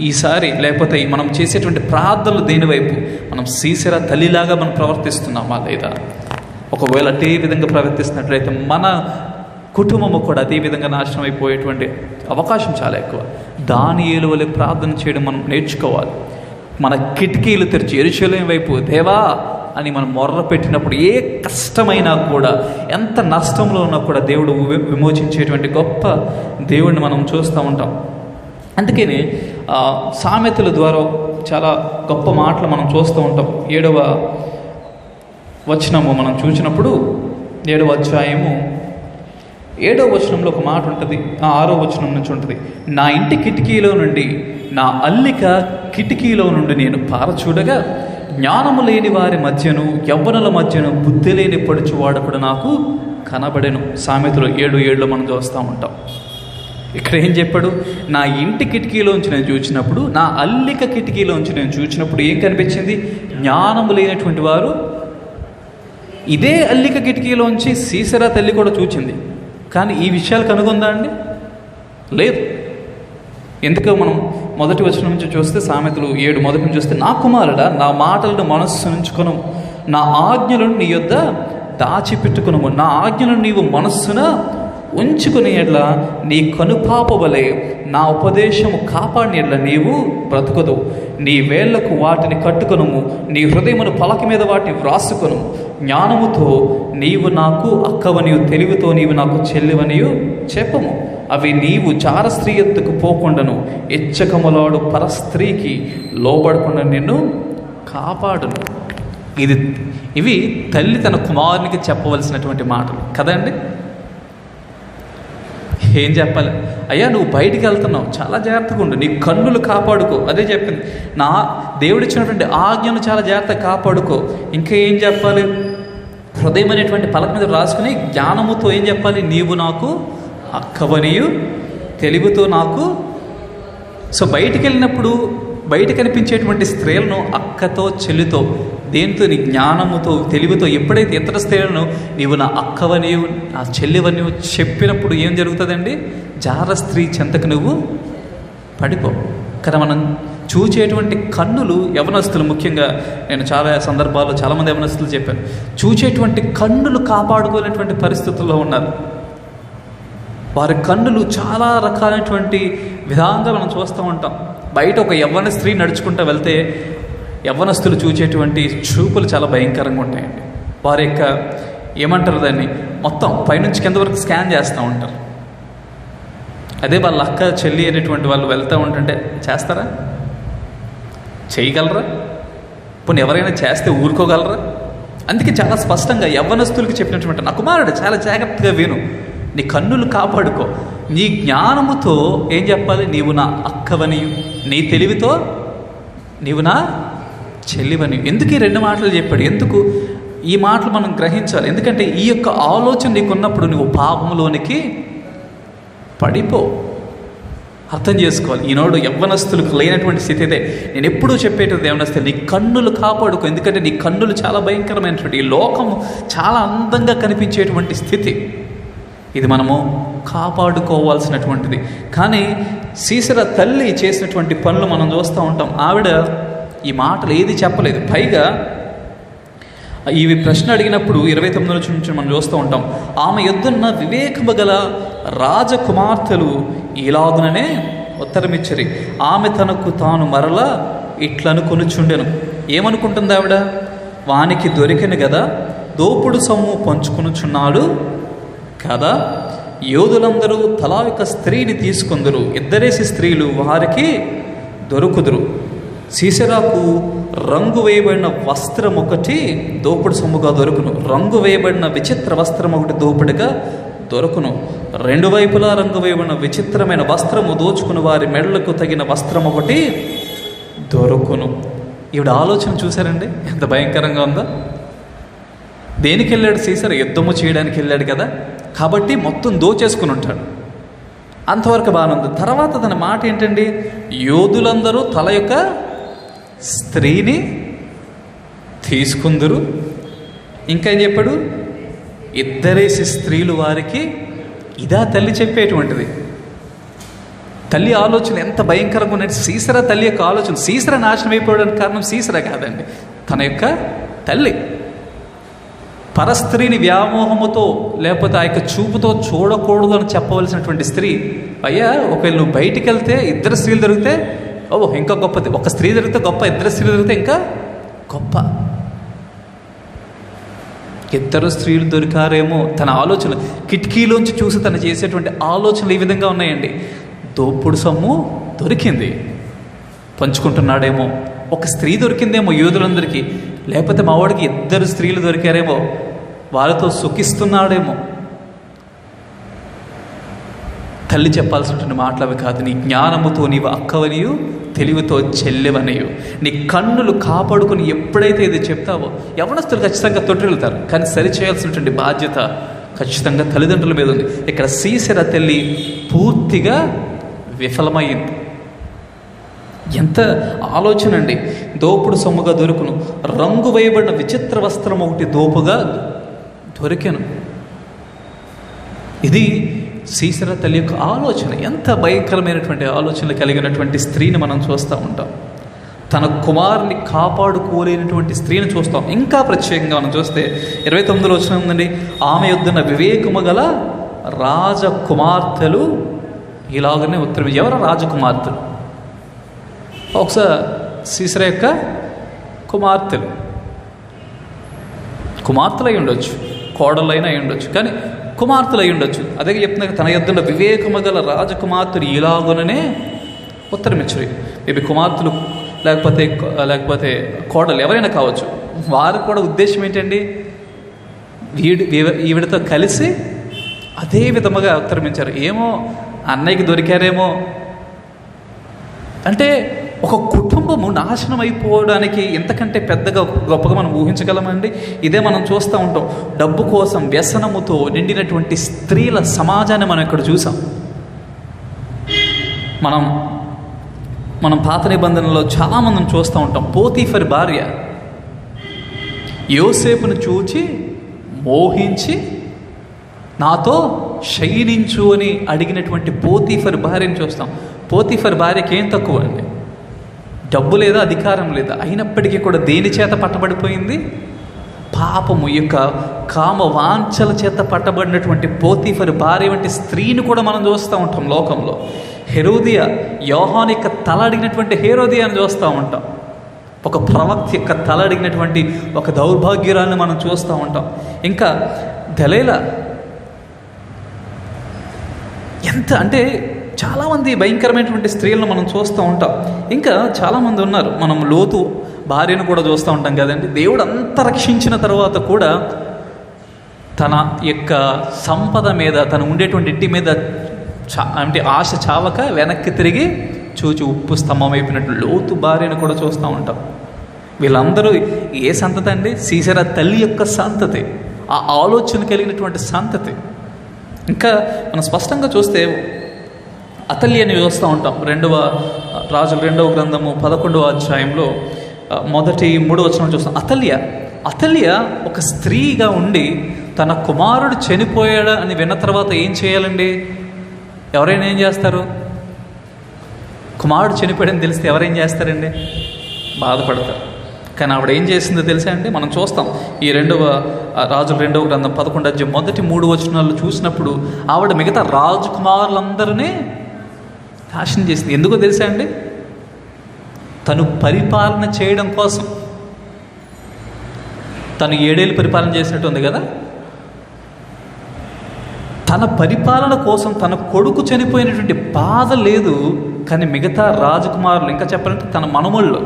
ఈసారి లేకపోతే మనం చేసేటువంటి ప్రార్థనలు దేనివైపు? మనం సీసెరా తల్లిలాగా మనం ప్రవర్తిస్తున్నామా లేదా? ఒకవేళ అదే విధంగా ప్రవర్తిస్తున్నట్లయితే మన కుటుంబము కూడా అదే విధంగా నాశనం అయిపోయేటువంటి అవకాశం చాలా ఎక్కువ. దానియేలు వలె ప్రార్థన చేయడం మనం నేర్చుకోవాలి. మన కిటికీలు తెరిచి యెరూషలేము వైపు దేవా అని మనం మొర్ర పెట్టినప్పుడు ఏ కష్టమైనా కూడా, ఎంత నష్టంలో ఉన్నా కూడా దేవుడు విమోచించేటువంటి గొప్ప దేవుడిని మనం చూస్తూ ఉంటాం. అందుకని సామెతల ద్వారా చాలా గొప్ప మాటలు మనం చూస్తూ ఉంటాం. 7వ వచనము మనం చూసినప్పుడు 7వ అధ్యాయము 7వ వచనంలో ఒక మాట ఉంటుంది, 6వ వచనం నుంచి ఉంటుంది. నా ఇంటి కిటికీలో నుండి, నా అల్లిక కిటికీలో నుండి నేను పారచూడగా, జ్ఞానము లేని వారి మధ్యను యవ్వనుల మధ్యను బుద్ధి లేని పడుచువాడకుడు నాకు కనబడెను. సామెతలు 7:7 మనం చూస్తూ ఉంటాం. ఇక్కడ ఏం చెప్పాడు? నా ఇంటి కిటికీలోంచి నేను చూసినప్పుడు, నా అల్లిక కిటికీలోంచి నేను చూసినప్పుడు ఏం కనిపించింది? జ్ఞానము లేనటువంటి వారు. ఇదే అల్లిక కిటికీలోంచి సీసెరా తల్లి కూడా చూచింది, కానీ ఈ విషయాలు కనుగొందా అండి? లేదు. ఎందుకో మనం మొదటి వచనం నుంచి చూస్తే, సామెతలు 7 మొదటి నుంచి చూస్తే, నా కుమారుడా నా మాటలను మనస్సు ఉంచుకొను, నా ఆజ్ఞలను నీ యొద్ద దాచిపెట్టుకును, నా ఆజ్ఞలను నీవు మనస్సున ఉంచుకుని ఎడ్ల నీ కనుపాప వలె నా ఉపదేశము కాపాడిన ఎడ్ల నీవు బ్రతుకదు. నీ వేళ్లకు వాటిని కట్టుకొనుము, నీ హృదయమును పలక మీద వాటిని వ్రాసుకొను. జ్ఞానముతో నీవు నాకు అక్కవనియు, తెలివితో నీవు నాకు చెల్లివనియు చెప్పము. అవి నీవు చార స్త్రీ ఎత్తుకు పోకుండాను, ఎచ్చకములాడు పరస్త్రీకి లోబడకుండా నిన్ను కాపాడును. ఇవి తల్లి తన కుమారునికి చెప్పవలసినటువంటి మాటలు కదండి. ఏం చెప్పాలి? అయ్యా నువ్వు బయటికి వెళ్తున్నావు, చాలా జాగ్రత్తగా ఉండు, నీ కన్నులు కాపాడుకో. అదే చెప్పింది, నా దేవుడిచ్చినటువంటి ఆజ్ఞను చాలా జాగ్రత్తగా కాపాడుకో. ఇంకా ఏం చెప్పాలి? హృదయం అనేటువంటి పలక మీద రాసుకుని జ్ఞానముతో ఏం చెప్పాలి? నీవు నాకు అక్కవనియు, తెలివితో నాకు. సో బయటికి వెళ్ళినప్పుడు బయట కనిపించేటువంటి స్త్రీలను అక్కతో చెల్లితో, దేనితో? నీ జ్ఞానముతో తెలివితో ఎప్పుడైతే ఇతర స్త్రీలను నీవు నా అక్కవనియు నా చెల్లివనియు చెప్పినప్పుడు ఏం జరుగుతుందండి? జార స్త్రీ చెంతకు నువ్వు పడిపో. కదా మనం చూచేటువంటి కన్నులు, యవనస్తులు ముఖ్యంగా, నేను చాలా సందర్భాల్లో చాలామంది యవనస్తులు చెప్పాను, చూచేటువంటి కన్నులు కాపాడుకోలేటువంటి పరిస్థితుల్లో ఉన్నారు. వారి కన్నులు చాలా రకాలైనటువంటి విధానంగా మనం చూస్తూ ఉంటాం. బయట ఒక యవ్వన స్త్రీ నడుచుకుంటూ వెళ్తే యవ్వనస్తులు చూచేటువంటి చూపులు చాలా భయంకరంగా ఉంటాయండి. వారి యొక్క ఏమంటారు దాన్ని, మొత్తం పైనుంచి కింద వరకు స్కాన్ చేస్తూ ఉంటారు. అదే వాళ్ళ అక్క చెల్లి అనేటువంటి వాళ్ళు వెళ్తూ ఉంటుంటే చేస్తారా? చేయగలరా? పోనీ ఎవరైనా చేస్తే ఊరుకోగలరా? అందుకే చాలా స్పష్టంగా యవ్వనస్తులకి చెప్పినటువంటి, నా కుమారుడు చాలా జాగ్రత్తగా విను, నీ కన్నులు కాపాడుకో, నీ జ్ఞానముతో ఏం చెప్పాలి? నీవు నా అక్కవనియు, నీ తెలివితో నీవు నా చెల్లివని. ఎందుకు ఈ 2 మాటలు చెప్పాడు? ఎందుకు ఈ మాటలు మనం గ్రహించాలి? ఎందుకంటే ఈ యొక్క ఆలోచన నీకున్నప్పుడు నువ్వు పాపంలోనికి పడిపో. అర్థం చేసుకోవాలి. ఈనాడు యవ్వనస్తులకు లేనటువంటి స్థితి ఇదే. నేను ఎప్పుడూ చెప్పేటది యవ్వనస్తులు, నీ కన్నులు కాపాడుకో. ఎందుకంటే నీ కన్నులు చాలా భయంకరమైనటువంటి, ఈ లోకము చాలా అందంగా కనిపించేటువంటి స్థితి, ఇది మనము కాపాడుకోవాల్సినటువంటిది. కానీ సీసెరా తల్లి చేసినటువంటి పనులు మనం చూస్తూ ఉంటాం. ఆవిడ ఈ మాటలు ఏది చెప్పలేదు. పైగా ఇవి ప్రశ్న అడిగినప్పుడు 29 నుంచి మనం చూస్తూ ఉంటాం. ఆమె యొద్దన్న వివేకము గల రాజకుమార్తెలు ఇలాగుననే ఉత్తరమిచ్చరి. ఆమె తనకు తాను మరలా ఇట్లనుకొనుచుండెను. ఏమనుకుంటుంది ఆవిడ? వానికి దొరికిన కదా, దోపుడు సొమ్ము పంచుకొనుచున్నాడు కదా, యోధులందరూ తలా ఒక స్త్రీని తీసుకుందరు, ఇద్దరేసి స్త్రీలు వారికి దొరుకుదురు. సీసెరాకు రంగు వేయబడిన వస్త్రం ఒకటి దోపుడు సొమ్ముగా దొరుకును, రంగు వేయబడిన విచిత్ర వస్త్రం ఒకటి దోపుడుగా దొరుకును. 2 వైపులా రంగు వేయబడిన విచిత్రమైన వస్త్రము దోచుకుని వారి మెడలకు తగిన వస్త్రం ఒకటి దొరుకును. ఈవిడ ఆలోచన చూశారండి ఎంత భయంకరంగా ఉందో. దేనికి వెళ్ళాడు సీసెరా? యుద్ధము చేయడానికి వెళ్ళాడు కదా, కాబట్టి మొత్తం దోచేసుకుని ఉంటాడు. అంతవరకు బాగానే ఉంది. తర్వాత తన మాట ఏంటండి? యోధులందరూ తల యొక్క స్త్రీని తీసుకుందరు. ఇంకా ఏం చెప్పాడు? ఇద్దరేసి స్త్రీలు వారికి. ఇదా తల్లి చెప్పేటువంటిది? తల్లి ఆలోచన ఎంత భయంకరంగా ఉన్నది. సీసెరా తల్లి యొక్క ఆలోచన. సీసెరా నాశనం అయిపోవడానికి కారణం సీసెరా కాదండి, తన యొక్క తల్లి. పరస్త్రీని వ్యామోహముతో లేకపోతే ఆ యొక్క చూపుతో చూడకూడదు అని చెప్పవలసినటువంటి స్త్రీ, అయ్యా ఒకవేళ నువ్వు బయటికి వెళ్తే 2 స్త్రీలు దొరికితే ఇంకా గొప్పది, ఒక స్త్రీ దొరికితే గొప్ప, 2 స్త్రీలు దొరికితే ఇంకా గొప్ప. 2 స్త్రీలు దొరికారేమో తన ఆలోచన. కిటికీలోంచి చూసి తను చేసేటువంటి ఆలోచనలు ఈ విధంగా ఉన్నాయండి. దోపుడు సొమ్ము దొరికింది, పంచుకుంటున్నాడేమో. ఒక స్త్రీ దొరికిందేమో యూదులందరికీ, లేకపోతే మా వాడికి 2 స్త్రీలు దొరికారేమో, వాళ్ళతో సుఖిస్తున్నాడేమో. తల్లి చెప్పాల్సినటువంటి మాటలు అవి కాదు. నీ జ్ఞానముతో నీవు అక్కవనియు, తెలివితో చెల్లెవనియు. నీ కన్నులు కాపాడుకుని ఎప్పుడైతే ఇది చెప్తావో, యవనస్తులు ఖచ్చితంగా తొట్టిల్లుతారు, కానీ సరిచేయాల్సినటువంటి బాధ్యత ఖచ్చితంగా తల్లిదండ్రుల మీద ఉంది. ఇక్కడ సీసెరా తల్లి పూర్తిగా విఫలమైంది. ఎంత ఆలోచన అండి. దోపుడు సొమ్ముగా దొరుకును, రంగు వేయబడిన విచిత్ర వస్త్రం ఒకటి దోపుగా దొరికెను. ఇది సీసెరా తల్లి యొక్క ఆలోచన. ఎంత భయంకరమైనటువంటి ఆలోచనలు కలిగినటువంటి స్త్రీని మనం చూస్తూ ఉంటాం. తన కుమారుని కాపాడుకోలేనటువంటి స్త్రీని చూస్తాం. ఇంకా ప్రత్యేకంగా మనం చూస్తే 29 వచనం ఉందండి. ఆమె యొద్దన్న వివేకము గల రాజకుమార్తెలు ఇలాగనే ఉత్తరం. ఎవరు రాజకుమార్తెలు? ఒకసారి సీసెరా యొక్క కుమార్తెలు అయి ఉండొచ్చు, కోడలైనా అయి ఉండొచ్చు, కానీ కుమార్తెలు అయి ఉండొచ్చు. అదే చెప్తున్నా, తన యొద్దన్న వివేకము గల రాజకుమార్తెలు ఇలాగుననే ఉత్తరం ఇచ్చారు. మేబీ కుమార్తెలు లేకపోతే కోడలు ఎవరైనా కావచ్చు. వారు కూడా ఉద్దేశం ఏంటండి? ఈవిడతో కలిసి అదే విధముగా ఉత్తరం ఇచ్చారు. ఏమో అన్నయ్యకి దొరికారేమో అంటే, ఒక కుటుంబము నాశనం అయిపోవడానికి ఎంతకంటే పెద్దగా గొప్పగా మనం ఊహించగలమండి? ఇదే మనం చూస్తూ ఉంటాం. డబ్బు కోసం వ్యసనముతో నిండినటువంటి స్త్రీల సమాజాన్ని మనం ఇక్కడ చూసాం. మనం పాత నిబంధనలో చాలామందిని చూస్తూ ఉంటాం. పోతీఫర్ భార్య యోసేపును చూచి మోహించి నాతో శయనించు అని అడిగినటువంటి పోతీఫర్ భార్యని చూస్తాం. పోతీఫర్ భార్యకి ఏం తక్కువ అండి? డబ్బు లేదా, అధికారం లేదా, అయినప్పటికీ కూడా దేని చేత పట్టబడిపోయింది? పాపము యొక్క కామ వాంఛల చేత పట్టబడినటువంటి పోతీఫర్ భార్య వంటి స్త్రీని కూడా మనం చూస్తూ ఉంటాం లోకంలో. హెరోదియా, యోహాను యొక్క తల అడిగినటువంటి హెరోదియాని చూస్తూ ఉంటాం. ఒక ప్రవక్త యొక్క తల అడిగినటువంటి ఒక దౌర్భాగ్యురాన్ని మనం చూస్తూ ఉంటాం. ఇంకా దెలీలా. ఎంత అంటే చాలామంది భయంకరమైనటువంటి స్త్రీలను మనం చూస్తూ ఉంటాం. ఇంకా చాలామంది ఉన్నారు. మనం లోతు భార్యను కూడా చూస్తూ ఉంటాం కదండి. దేవుడు అంత రక్షించిన తర్వాత కూడా తన యొక్క సంపద మీద, తను ఉండేటువంటి ఇంటి మీద అంటే ఆశ చావక వెనక్కి తిరిగి చూచి ఉప్పు స్తంభం అయిపోయినట్టు లోతు భార్యను కూడా చూస్తూ ఉంటాం. వీళ్ళందరూ ఏ సంతతి అండి? సీసెరా తల్లి యొక్క సంతతి, ఆ ఆలోచన కలిగినటువంటి సంతతి. ఇంకా మనం స్పష్టంగా చూస్తే అతల్యని చూస్తూ ఉంటాం. 2వ రాజుల 2వ గ్రంథము 11వ అధ్యాయంలో మొదటి 3వ వచనం చూస్తాం. అతల్య ఒక స్త్రీగా ఉండి తన కుమారుడు చనిపోయాడు అని విన్న తర్వాత ఏం చేయాలండి? ఎవరైనా ఏం చేస్తారు? కుమారుడు చనిపోయాడని తెలిస్తే ఎవరేం చేస్తారండి? బాధపడతారు. కానీ ఆవిడ ఏం చేసిందో తెలుసా అండి? మనం చూస్తాం ఈ రాజుల 2వ గ్రంథం 11వ అధ్యాయం మొదటి 3 వచనాలు చూసినప్పుడు ఆవిడ మిగతా రాజకుమారులందరినీ నాశనం చేసింది. ఎందుకో తెలుసా అండి? తను పరిపాలన చేయడం కోసం. తను 7 ఏళ్ళు పరిపాలన చేసినట్టు ఉంది కదా. తన పరిపాలన కోసం తన కొడుకు చనిపోయినటువంటి బాధ లేదు, కానీ మిగతా రాజకుమారులు, ఇంకా చెప్పాలంటే తన మనముళ్ళు,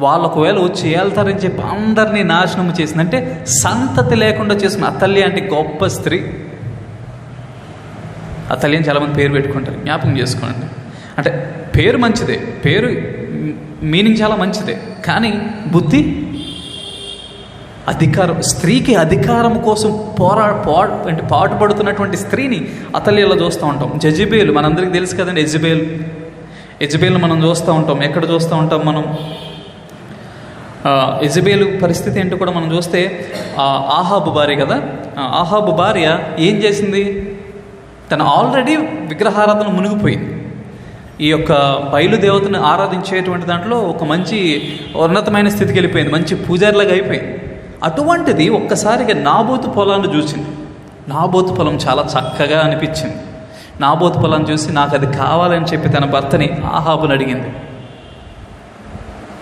వాళ్ళు ఒకవేళ వచ్చి ఏళ్తారని చెప్పి అందరినీ నాశనం చేసిందంటే సంతతి లేకుండా చేసుకున్న అతల్య అంటే గొప్ప స్త్రీ. అతల్య అని చాలామంది పేరు పెట్టుకుంటారు, జ్ఞాపకం చేసుకోండి. అంటే పేరు మంచిదే, పేరు మీనింగ్ చాలా మంచిదే, కానీ బుద్ధి, అధికారం, స్త్రీకి అధికారం కోసం పాటుపడుతున్నటువంటి స్త్రీని అతల్యలో చూస్తూ ఉంటాం. జెజబేలు మనందరికీ తెలుసు కదండి. ఎజబేలు మనం చూస్తూ ఉంటాం. ఎక్కడ చూస్తూ ఉంటాం మనం? ఎజబేలు పరిస్థితి ఏంటో కూడా మనం చూస్తే ఆహాబు భార్య కదా. ఆహాబు భార్య ఏం చేసింది? తను ఆల్రెడీ విగ్రహారాధన మునిగిపోయింది. ఈ యొక్క బయలుదేవతను ఆరాధించేటువంటి దాంట్లో ఒక మంచి ఉన్నతమైన స్థితికి వెళ్ళిపోయింది, మంచి పూజారిలాగా అయిపోయింది. అటువంటిది ఒక్కసారిగా నాబోతు పొలాన్ని చూసింది. నాబోతు పొలం చాలా చక్కగా అనిపించింది. నాబోతు పొలాన్ని చూసి నాకు అది కావాలని చెప్పి తన భర్తని ఆహాబుని అడిగింది.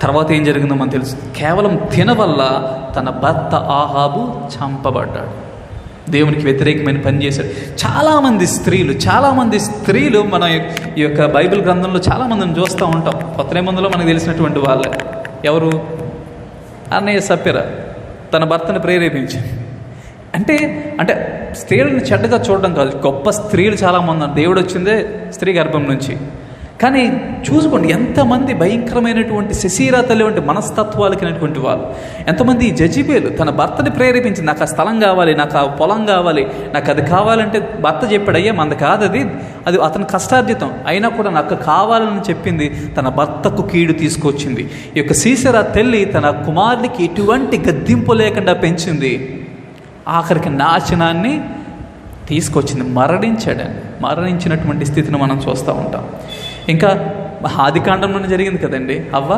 తర్వాత ఏం జరిగిందో మనకు తెలుసు. కేవలం తినవల్ల తన భర్త ఆహాబు చంపబడ్డాడు. దేవునికి వ్యతిరేకమైన పని చేశాడు. చాలామంది స్త్రీలు మన ఈ యొక్క బైబిల్ గ్రంథంలో చాలామందిని చూస్తూ ఉంటాం. కొత్త నిబంధనలో మనకు తెలిసినటువంటి వాళ్ళే. ఎవరు? అన్నయ్య సప్యరా తన భర్తను ప్రేరేపించింది. అంటే స్త్రీలను చెడ్డగా చూడడం కాదు, గొప్ప స్త్రీలు చాలామంది ఉన్నారు. దేవుడు వచ్చిందే స్త్రీ గర్భం నుంచి. కానీ చూసుకోండి ఎంతమంది భయంకరమైనటువంటి శశీరా తల్లి వంటి మనస్తత్వాలకినటువంటి వాళ్ళు, ఎంతమంది జెజబేలు తన భర్తని ప్రేరేపించింది. నాకు ఆ స్థలం కావాలి, నాకు ఆ పొలం కావాలి, నాకు అది కావాలంటే భర్త చెప్పాడు, అయ్యా మంది కాదు, అది అతని కష్టార్జితం అయినా కూడా నాకు కావాలని చెప్పింది. తన భర్తకు కీడు తీసుకొచ్చింది. ఈ యొక్క సీసెరా తల్లి తన కుమారుడికి ఎటువంటి గద్దింపు లేకుండా పెంచింది. ఆఖరికి నాశనాన్ని తీసుకొచ్చింది. మరణించినటువంటి స్థితిని మనం చూస్తూ ఉంటాం. ఇంకా ఆదికాండంలోనే జరిగింది కదండి. అవ్వ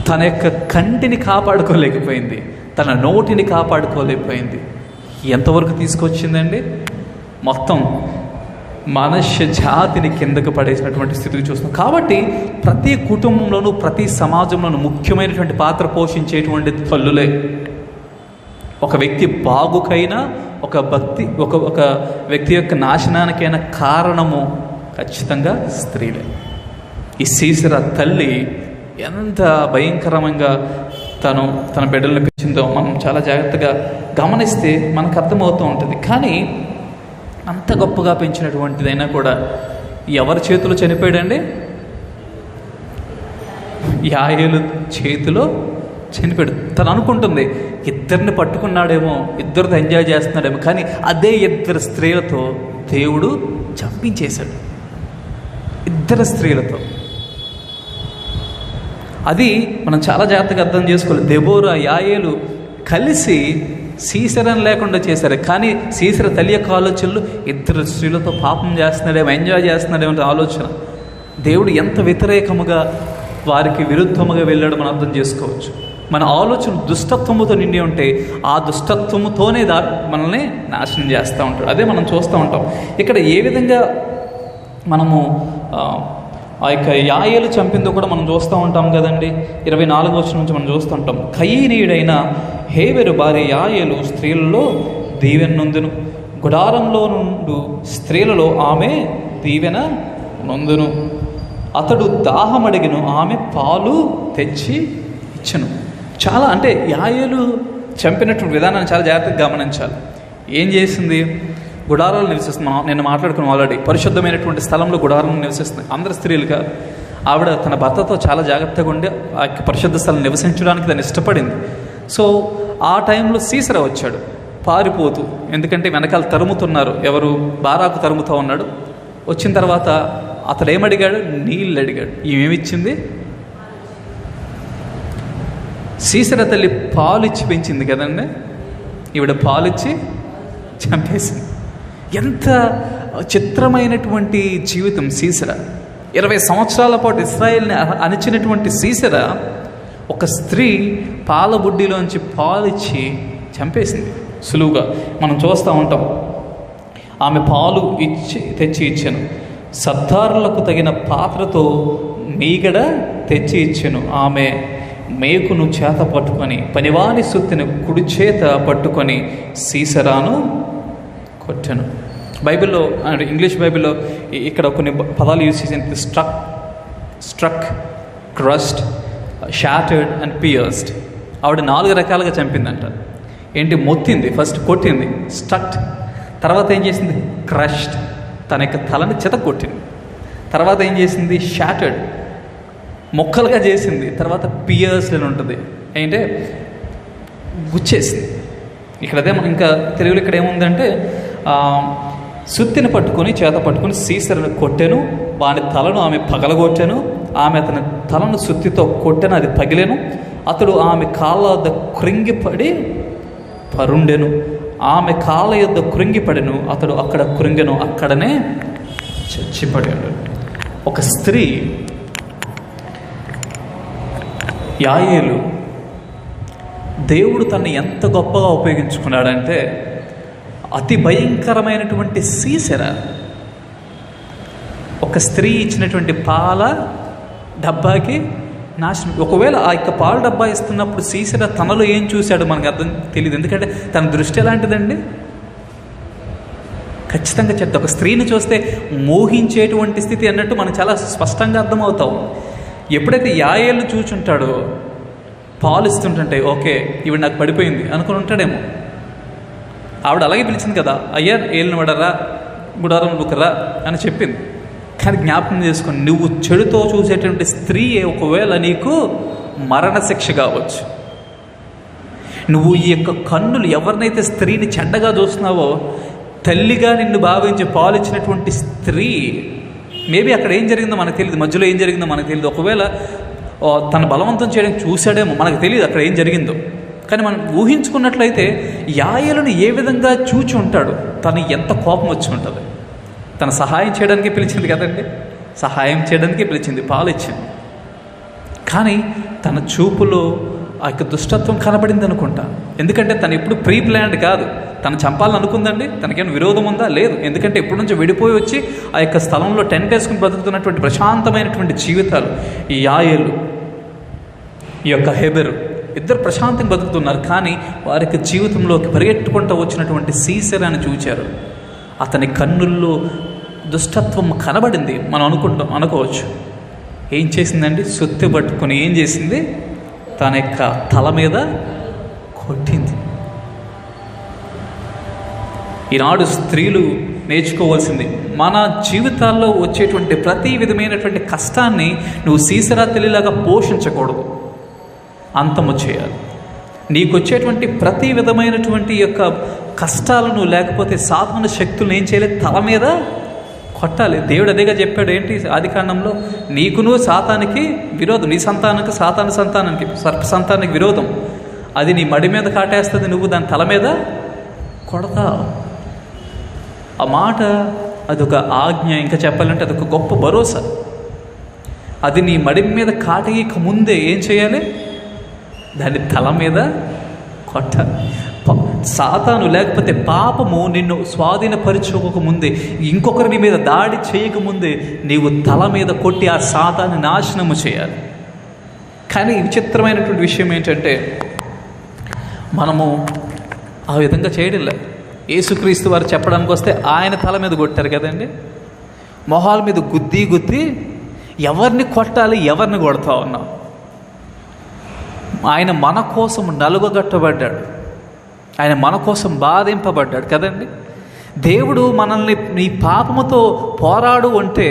తన యొక్క కంటిని కాపాడుకోలేకపోయింది, తన నోటిని కాపాడుకోలేకపోయింది. ఎంతవరకు తీసుకొచ్చిందండి? మొత్తం మనుష్య జాతిని కిందకు పడేసినటువంటి స్థితికి చూస్తాం. కాబట్టి ప్రతి కుటుంబంలోనూ ప్రతి సమాజంలోనూ ముఖ్యమైనటువంటి పాత్ర పోషించేటువంటి తల్లులే. ఒక వ్యక్తి బాగుకైనా ఒక వ్యక్తి యొక్క నాశనానికైనా కారణము ఖచ్చితంగా స్త్రీలే. ఈ సీసెరా తల్లి ఎంత భయంకరంగా తన బిడ్డలను పెంచిందో మనం చాలా జాగ్రత్తగా గమనిస్తే మనకు అర్థమవుతూ ఉంటుంది. కానీ అంత గొప్పగా పెంచినటువంటిదైనా కూడా ఎవరి చేతిలో చనిపోయాడండి? యాయేలు చేతిలో చనిపోయాడు. తను అనుకుంటుంది ఇద్దరిని పట్టుకున్నాడేమో, ఇద్దరితో ఎంజాయ్ చేస్తున్నాడేమో, కానీ అదే 2 స్త్రీలతో దేవుడు చంపించేశాడు. 2 స్త్రీలతో. అది మనం చాలా జాగ్రత్తగా అర్థం చేసుకోవాలి. దెబోరా, యాయేలు కలిసి సీసెరని లేకుండా చేశారు. కానీ సీసెర తల్లి యొక్క ఆలోచనలు 2 స్త్రీలతో పాపం చేస్తున్నాడేమో, ఎంజాయ్ చేస్తున్నాడేమో ఆలోచన. దేవుడు ఎంత వ్యతిరేకముగా వారికి విరుద్ధముగా వెళ్ళాడో మనం అర్థం చేసుకోవచ్చు. మన ఆలోచన దుష్టత్వముతో నిండి ఉంటే ఆ దుష్టత్వముతోనే మనల్ని నాశనం చేస్తూ ఉంటాడు. అదే మనం చూస్తూ ఉంటాం. ఇక్కడ ఏ విధంగా మనము ఆ యొక్క యాయేలు చంపిందో కూడా మనం చూస్తూ ఉంటాం కదండి. 24వ వచనం నుంచి మనం చూస్తూ ఉంటాం. కయీనీయుడైన హేబెరు భార్య యాయేలు స్త్రీలలో దీవెన నొందును, గుడారంలో నుండి స్త్రీలలో ఆమె దీవెన నొందును. అతడు దాహమడిగిను, ఆమె పాలు తెచ్చి ఇచ్చను. చాలా అంటే యాయేలు చంపినటువంటి విధానాన్ని చాలా జాగ్రత్తగా గమనించాలి. ఏం చేసింది? గుడారాలు నివసిస్తుంది. నేను మాట్లాడుకున్నాను ఆల్రెడీ. పరిశుద్ధమైనటువంటి స్థలంలో గుడారం నివసిస్తుంది. అందరు స్త్రీలు కాదు. ఆవిడ తన భర్తతో చాలా జాగ్రత్తగా ఉండి ఆ పరిశుద్ధ స్థలం నివసించడానికి దాన్ని ఇష్టపడింది. సో ఆ టైంలో సీసెరా వచ్చాడు పారిపోతూ. ఎందుకంటే వెనకాల తరుముతున్నారు. ఎవరు? బారాకు తరుముతూ ఉన్నాడు. వచ్చిన తర్వాత అతడు ఏమడిగాడు? నీళ్ళు అడిగాడు. ఈమెమిచ్చింది? సీసెరా తల్లి పాలిచ్చి పెంచింది కదండి. ఈవిడ పాలిచ్చి చంపేసింది. ఎంత చిత్రమైనటువంటి జీవితం సీసెరా. 20 సంవత్సరాల పాటు ఇశ్రాయేల్ని అణిచినటువంటి సీసెరా ఒక స్త్రీ పాల బుడ్డిలోంచి పాలిచ్చి చంపేసింది సులువుగా. మనం చూస్తూ ఉంటాం. ఆమె పాలు తెచ్చి ఇచ్చాను, సర్దారులకు తగిన పాత్రతో మీగడ తెచ్చి ఇచ్చాను. ఆమె మేకును చేత పట్టుకొని పనివాని సుత్తిని కుడి చేత పట్టుకొని సీసరాను కొట్టాను. బైబిల్లో, ఇంగ్లీష్ బైబిల్లో ఇక్కడ కొన్ని పదాలు యూజ్ చేసింది. Struck, crushed, shattered and pierced. ఆవిడ 4 రకాలుగా చంపిందంట. ఏంటి? మొత్తింది, ఫస్ట్ కొట్టింది, స్ట్రక్డ్, తర్వాత ఏం చేసింది? క్రష్డ్, తన యొక్క తలని చెత కొట్టింది. తర్వాత ఏం చేసింది? షాటర్డ్, మొక్కలుగా చేసింది. తర్వాత పియర్స్డ్ అని ఉంటుంది, ఏంటంటే గుచ్చేసింది. ఇక్కడ అదే మనం ఇంకా తెలుగులో ఇక్కడ ఏముందంటే సుత్తిని పట్టుకొని చేత పట్టుకొని సీసరను కొట్టెను, వాని తలను ఆమె పగలగొట్టాను. ఆమె అతని తలను సుత్తితో కొట్టెను, అది పగిలేను. అతడు ఆమె కాళ్ళ వద్ద కృంగిపడి పరుండెను. ఆమె కాళ్ళ యొద్ద కృంగిపడెను, అతడు అక్కడ కృంగెను, అక్కడనే చచ్చిపడాడు. ఒక స్త్రీ యాయేలు, దేవుడు తనని ఎంత గొప్పగా ఉపయోగించుకున్నాడంటే అతి భయంకరమైనటువంటి సీసెర, ఒక స్త్రీ ఇచ్చినటువంటి పాల డబ్బాకి నాశనం. ఒకవేళ ఆ యొక్క పాల డబ్బా ఇస్తున్నప్పుడు సీసెర తనలో ఏం చూశాడో మనకు అర్థం తెలియదు. ఎందుకంటే తన దృష్టి ఎలాంటిదండి? ఖచ్చితంగా చెత్త. ఒక స్త్రీని చూస్తే మోహించేటువంటి స్థితి అన్నట్టు మనకు చాలా స్పష్టంగా అర్థమవుతాం. ఎప్పుడైతే యాయేలు చూచుంటాడో పాలు ఇస్తుంటుంటే, ఓకే ఇవి నాకు పడిపోయింది అనుకుని ఉంటాడేమో. ఆవిడ అలాగే పిలిచింది కదా, అయ్యా ఏలిన వడరా, గుడారం రుకరా అని చెప్పింది. కానీ జ్ఞాపకం చేసుకొని, నువ్వు చెడుతో చూసేటువంటి స్త్రీ ఒకవేళ నీకు మరణశిక్ష కావచ్చు. నువ్వు ఈ యొక్క కన్నులు ఎవరినైతే స్త్రీని చెడ్డగా చూస్తున్నావో, తల్లిగా నిన్ను భావించి పాలిచ్చినటువంటి స్త్రీ, మేబీ అక్కడ ఏం జరిగిందో మనకు తెలియదు, మధ్యలో ఏం జరిగిందో మనకు తెలియదు. ఒకవేళ తన బలవంతం చేయడానికి చూశాడేమో, మనకు తెలియదు అక్కడ ఏం జరిగిందో. కానీ మనం ఊహించుకున్నట్లయితే యాయేలుని ఏ విధంగా చూచి ఉంటాడు, తను ఎంత కోపం వచ్చి ఉంటుంది. తన సహాయం చేయడానికి పిలిచింది కదండి, సహాయం చేయడానికి పిలిచింది, పాలు ఇచ్చింది. కానీ తన చూపులో ఆ యొక్క దుష్టత్వం కనబడింది అనుకుంటా. ఎందుకంటే తను ఎప్పుడు ప్రీ ప్లాన్డ్ కాదు. తను చంపాలని అనుకుందండి, తనకేమైనా విరోధం ఉందా? లేదు. ఎందుకంటే ఎప్పటి నుంచో విడిపోయి వచ్చి ఆ యొక్క స్థలంలో టెంట్ వేసుకుని బ్రతుకుతున్నటువంటి ప్రశాంతమైనటువంటి జీవితాలు ఈ యాయేలు, ఈ యొక్క హెబెరు ఇద్దరు ప్రశాంతంగా బతుకుతున్నారు. కానీ వారికి జీవితంలోకి పరిగెట్టుకుంటూ వచ్చినటువంటి సీసెరాని చూచారు. అతని కన్నుల్లో దుష్టత్వం కనబడింది. మనం అనుకోవచ్చు. ఏం చేసిందండి? సుత్తి పట్టుకొని ఏం చేసింది? తన యొక్క తల మీద కొట్టింది. ఈనాడు స్త్రీలు నేర్చుకోవాల్సింది, మన జీవితాల్లో వచ్చేటువంటి ప్రతి విధమైనటువంటి కష్టాన్ని నువ్వు సీసరా తెలియలాగా పోషించకూడదు, అంతము చేయాలి. నీకు వచ్చేటువంటి ప్రతి విధమైనటువంటి యొక్క కష్టాలను, లేకపోతే సాధన శక్తులను ఏం చేయాలి? తల మీద కొట్టాలి. దేవుడు అదేగా చెప్పాడు. ఏంటి? ఆదికాండంలో, నీకును సాతానికి విరోధం, నీ సంతానానికి సంతానానికి సర్ప సంతానానికి విరోధం, అది నీ మడి మీద కాటేస్తుంది, నువ్వు దాని తల మీద కొడతావు. ఆ మాట అదొక ఆజ్ఞ, ఇంకా చెప్పాలంటే అదొక గొప్ప భరోసా. అది నీ మడి మీద కాటేయక ముందే ఏం చేయాలి? దాన్ని తల మీద కొట్టాలి. సాతాను లేకపోతే పాపము నిన్ను స్వాధీనపరచుకోకముందే, ఇంకొకరి మీద దాడి చేయకముందే నీవు తల మీద కొట్టి ఆ సాతాన్ని నాశనము చేయాలి. కానీ విచిత్రమైనటువంటి విషయం ఏంటంటే మనము ఆ విధంగా చేయడం లేదు. యేసుక్రీస్తు వారు చెప్పడానికి వస్తే ఆయన తల మీద కొట్టారు కదండి, మొహాల మీద గుద్ది ఎవరిని కొట్టాలి, ఎవరిని కొడతా ఉన్నాం. ఆయన మన కోసం నలుగగట్టబడ్డాడు, ఆయన మన కోసం బాధింపబడ్డాడు కదండి. దేవుడు మనల్ని నీ పాపముతో పోరాడు అంటే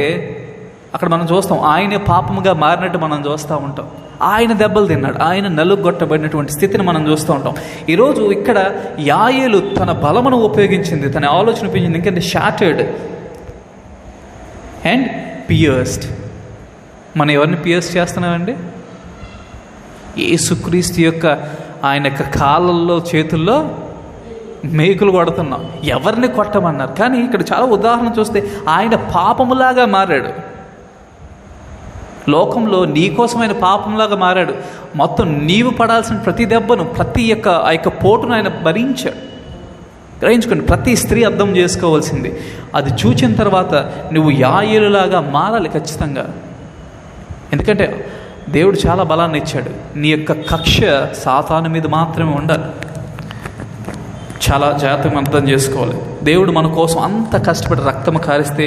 అక్కడ మనం చూస్తాం, ఆయనే పాపముగా మారినట్టు మనం చూస్తూ ఉంటాం. ఆయన దెబ్బలు తిన్నాడు, ఆయన నలుగొట్టబడినటువంటి స్థితిని మనం చూస్తూ ఉంటాం. ఈరోజు ఇక్కడ యాయేలు తన బలమును ఉపయోగించింది, తన ఆలోచన ఉపయోగించింది. ఎందుకంటే షాటర్డ్ అండ్ పియర్స్డ్. మనం ఎవరిని పియర్స్ చేస్తున్నామండి? యేసుక్రీస్తు యొక్క ఆయన యొక్క కాళ్ళల్లో, చేతుల్లో మేకులు కొడుతున్నాం. ఎవరిని కొట్టమన్నారు? కానీ ఇక్కడ చాలా ఉదాహరణ చూస్తే ఆయన పాపములాగా మారాడు. లోకంలో నీ కోసమైన పాపంలాగా మారాడు. మొత్తం నీవు పడాల్సిన ప్రతి దెబ్బను, ప్రతి ఆ యొక్క పోటును ఆయన భరించాడు. గ్రహించుకోండి, ప్రతి స్త్రీ అర్థం చేసుకోవాల్సింది. అది చూచిన తర్వాత నువ్వు యాయేలులాగా మారాలి ఖచ్చితంగా. ఎందుకంటే దేవుడు చాలా బలాన్ని ఇచ్చాడు. నీ యొక్క కక్ష సాతాను మీద మాత్రమే ఉండాలి. చాలా జాగ్రత్తగా అర్థం చేసుకోవాలి. దేవుడు మన కోసం అంత కష్టపడి రక్తము కారిస్తే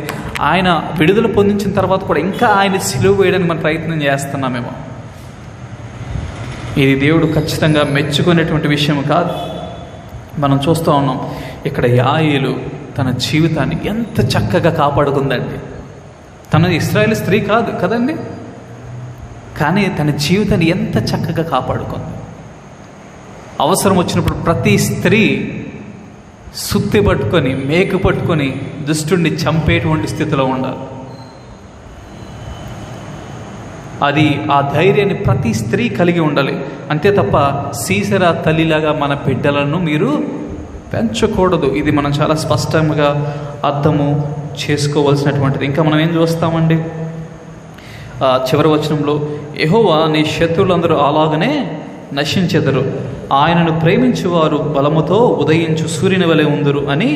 ఆయన విడుదల పొందించిన తర్వాత కూడా ఇంకా ఆయన సిలువ వేయడానికి మనం ప్రయత్నం చేస్తున్నామేమో. ఇది దేవుడు ఖచ్చితంగా మెచ్చుకునేటువంటి విషయం కాదు. మనం చూస్తూ ఉన్నాం ఇక్కడ యాయేలు తన జీవితాన్ని ఎంత చక్కగా కాపాడుకుందండి. తన ఇశ్రాయేలు స్త్రీ కాదు కదండి, కానీ తన జీవితాన్ని ఎంత చక్కగా కాపాడుకుంది. అవసరం వచ్చినప్పుడు ప్రతి స్త్రీ సుత్తి పట్టుకొని, మేకు పట్టుకొని దుష్టుడిని చంపేటువంటి స్థితిలో ఉండాలి. అది ఆ ధైర్యాన్ని ప్రతి స్త్రీ కలిగి ఉండాలి. అంతే తప్ప సీసెరా తల్లిలాగా మన బిడ్డలను మీరు పెంచకూడదు. ఇది మనం చాలా స్పష్టంగా అర్థము చేసుకోవాల్సినటువంటిది. ఇంకా మనం ఏం చూస్తామండి, చివరి వచనంలో యెహోవా నీ శత్రువులందరూ అలాగనే నశించెదరు, ఆయనను ప్రేమించువారు బలముతో ఉదయించు సూర్యుని వలె ఉందురు అని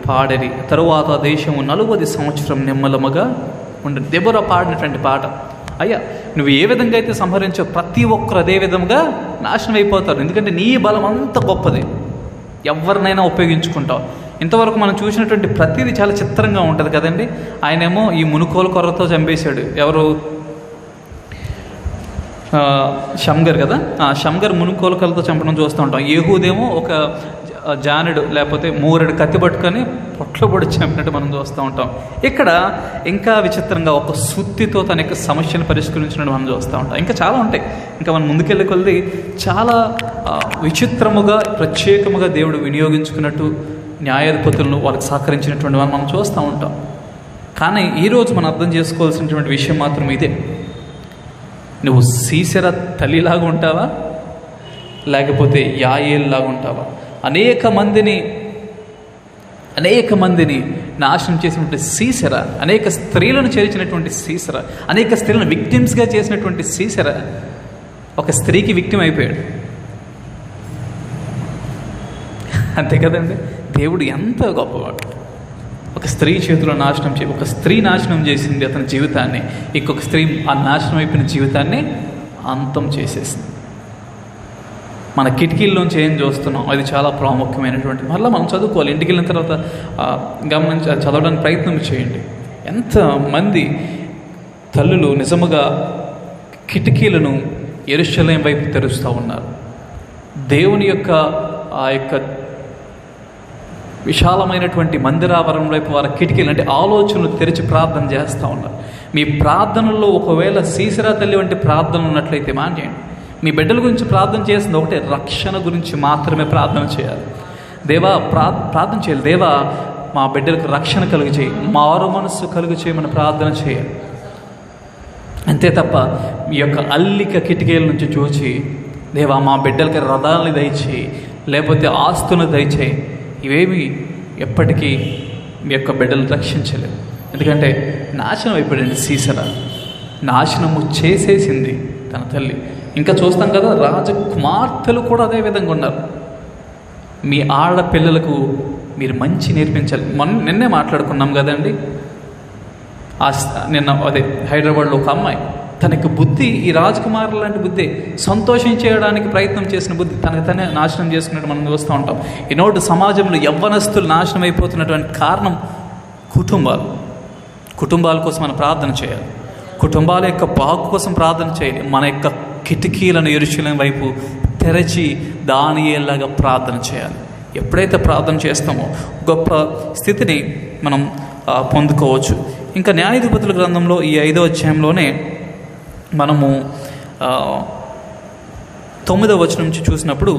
పాడేది. తరువాత దేశము 40 సంవత్సరం నిమ్మలముగా ఉండదు. దెబోరా పాడినటువంటి పాట. అయ్యా, నువ్వు ఏ విధంగా అయితే సంహరించావు ప్రతి ఒక్కరు అదే విధంగా నాశనం అయిపోతారు. ఎందుకంటే నీ బలం అంత గొప్పది, ఎవరినైనా ఉపయోగించుకుంటావు. ఇంతవరకు మనం చూసినటువంటి ప్రతిదీ చాలా చిత్రంగా ఉంటుంది కదండి. ఆయనేమో ఈ మునుకోలు కొర్రతో చంపేశాడు. ఎవరు? షమ్గర్ కదా. షమ్గర్ మునుకోలకలతో చంపడం చూస్తూ ఉంటాం. యెహూదేమో ఒక జానుడు లేకపోతే మూరెడు కత్తి పట్టుకొని పొట్లు పొడి చంపినట్టు మనం చూస్తూ ఉంటాం. ఇక్కడ ఇంకా విచిత్రంగా ఒక సుత్తితో తన యొక్క సమస్యను పరిష్కరించినట్టు మనం చూస్తూ ఉంటాం. ఇంకా చాలా ఉంటాయి. ఇంకా మనం ముందుకెళ్ళి కొద్ది చాలా విచిత్రముగా ప్రత్యేకముగా దేవుడు వినియోగించుకున్నట్టు న్యాయాధిపతులను వాళ్ళకి సహకరించినటువంటి మనం చూస్తూ ఉంటాం. కానీ ఈరోజు మనం అర్థం చేసుకోవాల్సినటువంటి విషయం మాత్రం ఇదే. నువ్వు సీసెరా తల్లిలాగా ఉంటావా, లేకపోతే యాయేలులాగా ఉంటావా? అనేక మందిని నాశనం చేసినటువంటి సీసెరా, అనేక స్త్రీలను చేర్చినటువంటి సీసెరా, అనేక స్త్రీలను విక్టిమ్స్గా చేసినటువంటి సీసెరా ఒక స్త్రీకి విక్టిమ్ అయిపోయాడు. అంతే కదండి. దేవుడు ఎంత గొప్పవాడు. ఒక స్త్రీ చేతిలో ఒక స్త్రీ నాశనం చేసింది అతని జీవితాన్ని. ఇంకొక స్త్రీ ఆ నాశనం అయిపోయిన జీవితాన్ని అంతం చేసేసింది. మన కిటికీల్లోంచి ఏం చూస్తున్నాం అది చాలా ప్రాముఖ్యమైనటువంటి. మళ్ళీ మనం చదువుకోవాలి. ఇంటికి వెళ్ళిన తర్వాత గమనించి చదవడానికి ప్రయత్నం చేయండి. ఎంతమంది తల్లులు నిజముగా కిటికీలను యెరూషలేము వైపు తెరుస్తూ ఉన్నారు. దేవుని యొక్క ఆ యొక్క విశాలమైనటువంటి మందిరావరం వైపు వారి కిటికీలు అంటే ఆలోచనలు తెరిచి ప్రార్థన చేస్తూ ఉన్నారు. మీ ప్రార్థనల్లో ఒకవేళ సీసెరా తల్లి వంటి ప్రార్థనలు ఉన్నట్లయితే మానేయండి. మీ బిడ్డల గురించి ప్రార్థన చేసింది ఒకటే, రక్షణ గురించి మాత్రమే ప్రార్థన చేయాలి. దేవా ప్రార్థన చేయాలి. దేవా మా బిడ్డలకు రక్షణ కలుగు చేయి, మారు మనస్సు కలుగు చేయమని ప్రార్థన చేయాలి. అంతే తప్ప మీ యొక్క అల్లిక కిటికీల నుంచి చూచి దేవా మా బిడ్డలకి రథాలని దయచేయి, లేకపోతే ఆస్తులను దయచేయి, ఇవేమి ఎప్పటికీ మీ యొక్క బిడ్డలు రక్షించలేదు. ఎందుకంటే నాశనం అయిపోయింది. సీసెరా నాశనము చేసేసింది తన తల్లి. ఇంకా చూస్తాం కదా, రాజకుమార్తెలు కూడా అదే విధంగా ఉన్నారు. మీ ఆడపిల్లలకు మీరు మంచి నేర్పించాలి. నిన్నే మాట్లాడుకున్నాం కదండి. అదే హైదరాబాద్లో ఒక అమ్మాయి, తనకి బుద్ధి ఈ రాజకుమారులు లాంటి బుద్ధి, సంతోషించేయడానికి ప్రయత్నం చేసిన బుద్ధి తనే నాశనం చేసుకున్నట్టు మనం చూస్తూ ఉంటాం. ఈనాడు సమాజంలో యవ్వనస్తులు నాశనం అయిపోతున్నటువంటి కారణం కుటుంబాల కోసం మనం ప్రార్థన చేయాలి. కుటుంబాల యొక్క బాగు కోసం ప్రార్థన చేయాలి. మన యొక్క కిటికీలను యెరూషలేము వైపు తెరచి దానియేలులాగా ప్రార్థన చేయాలి. ఎప్పుడైతే ప్రార్థన చేస్తామో గొప్ప స్థితిని మనం పొందుకోవచ్చు. ఇంకా న్యాయాధిపతుల గ్రంథంలో ఈ 5వ అధ్యాయంలోనే మనము 9వ వచనం నుంచి చూసినప్పుడు,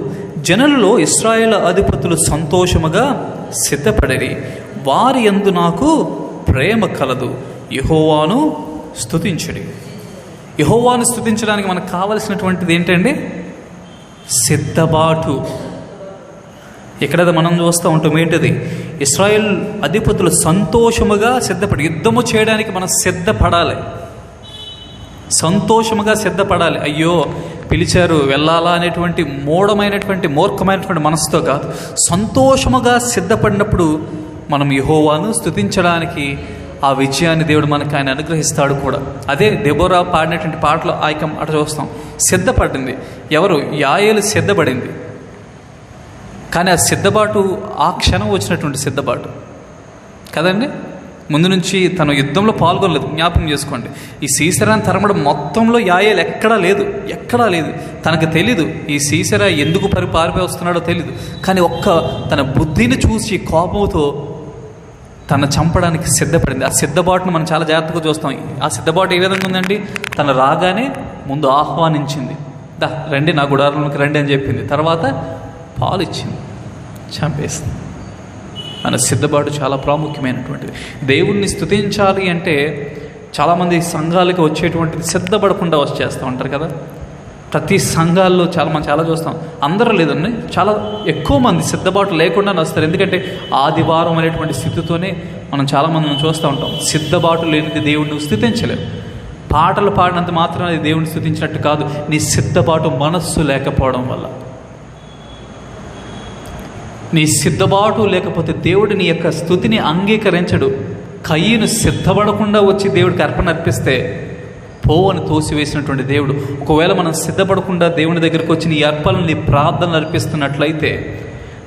జనులలో ఇశ్రాయేలు అధిపతులు సంతోషముగా సిద్ధపడిరి, వారి యందు నాకు ప్రేమ కలదు, యెహోవాను స్తుతించుడి. యెహోవాను స్తుతించడానికి మనకు కావలసినటువంటిది ఏంటండి? సిద్ధపాటు. ఎక్కడైతే మనం చూస్తూ ఉంటాం ఏంటిది? ఇశ్రాయేల్ అధిపతులు సంతోషముగా సిద్ధపడి, యుద్ధము చేయడానికి మనం సిద్ధపడాలి. సంతోషముగా సిద్ధపడాలి. అయ్యో పిలిచారు వెళ్ళాలా అనేటువంటి మూర్ఖమైనటువంటి మనసుతో కాదు, సంతోషముగా సిద్ధపడినప్పుడు మనం యెహోవాను స్తుతించడానికి ఆ విజయాన్ని దేవుడు మనకు ఆయన అనుగ్రహిస్తాడు కూడా. అదే దెబోరా పాడినటువంటి పాటలో అటు చూస్తాం. సిద్ధపడింది ఎవరు? యాయేలు సిద్ధపడింది. కానీ ఆ సిద్ధపాటు ఆ క్షణం వచ్చినటువంటి సిద్ధపాటు కదండి. ముందు నుంచి తను యుద్ధంలో పాల్గొనలేదు. జ్ఞాపకం చేసుకోండి, ఈ సీసెరాని తరమడం మొత్తంలో యాయేలు ఎక్కడా లేదు. తనకు తెలీదు ఈ సీసెరా ఎందుకు పారిపోయి వస్తున్నాడో తెలీదు. కానీ తన బుద్ధిని చూసి కోపంతో తను చంపడానికి సిద్ధపడింది. ఆ సిద్ధపాటును మనం చాలా జాగ్రత్తగా చూస్తాం. ఆ సిద్ధపాటు ఏ విధంగా ఉందండి? తను రాగానే ముందు ఆహ్వానించింది, రండి నా గుడారంలోకి రండి అని చెప్పింది. తర్వాత పాలు ఇచ్చింది, చంపేసింది. మన సిద్ధపాటు చాలా ప్రాముఖ్యమైనటువంటిది. దేవుణ్ణి స్తుతించాలి అంటే చాలామంది సంఘాలకి వచ్చేటువంటిది సిద్ధపడకుండా వచ్చేస్తూ ఉంటారు కదా. ప్రతి సంఘాల్లో మనం చాలా చూస్తాం. అందరూ లేదండి, చాలా ఎక్కువ మంది సిద్ధపాటు లేకుండానే వస్తారు. ఎందుకంటే ఆదివారం అనేటువంటి స్థితితోనే మనం చాలామందిని చూస్తూ ఉంటాం. సిద్ధపాటు లేనిది దేవుడిని స్తుతించలేవు. పాటలు పాడినంత మాత్రం అది దేవుడిని స్తుతించినట్టు కాదు. నీ సిద్ధపాటు మనస్సు లేకపోవడం వల్ల. నీ సిద్ధపాటు లేకపోతే దేవుడు నీ యొక్క స్తుతిని అంగీకరించడు. కయ్యను సిద్ధపడకుండా వచ్చి దేవుడికి అర్పణ అర్పిస్తే పోవని తోసివేసినటువంటి దేవుడు, ఒకవేళ మనం సిద్ధపడకుండా దేవుని దగ్గరికి వచ్చి నీ అర్పణని ప్రార్థనలు అర్పిస్తున్నట్లయితే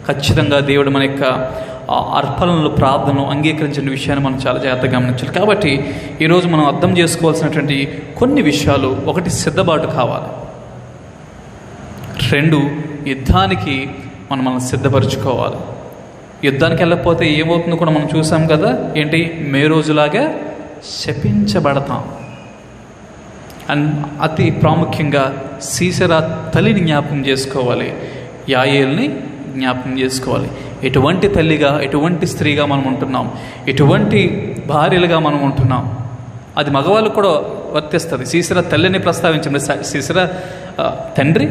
ఖచ్చితంగా దేవుడు మన యొక్క అర్పణలు ప్రార్థనలు అంగీకరించిన విషయాన్ని మనం చాలా జాగ్రత్తగా గమనించాలి. కాబట్టి ఈరోజు మనం అర్థం చేసుకోవాల్సినటువంటి కొన్ని విషయాలు: 1, సిద్ధపాటు కావాలి. 2, యుద్ధానికి మనం సిద్ధపరచుకోవాలి. యుద్ధానికి వెళ్ళకపోతే ఏమవుతుందో కూడా మనం చూసాం కదా. ఏంటి? మే రోజులాగా శపించబడతాం. అండ్ అతి ప్రాముఖ్యంగా సీసెరా తల్లిని జ్ఞాపకం చేసుకోవాలి, యాయేల్ని జ్ఞాపకం చేసుకోవాలి. ఎటువంటి తల్లిగా, ఎటువంటి స్త్రీగా మనం ఉంటున్నాం, ఎటువంటి భార్యలుగా మనం ఉంటున్నాం, అది మగవాళ్ళకు కూడా వర్తిస్తుంది. సీసెరా తల్లిని ప్రస్తావించండి. సీసెరా తండ్రి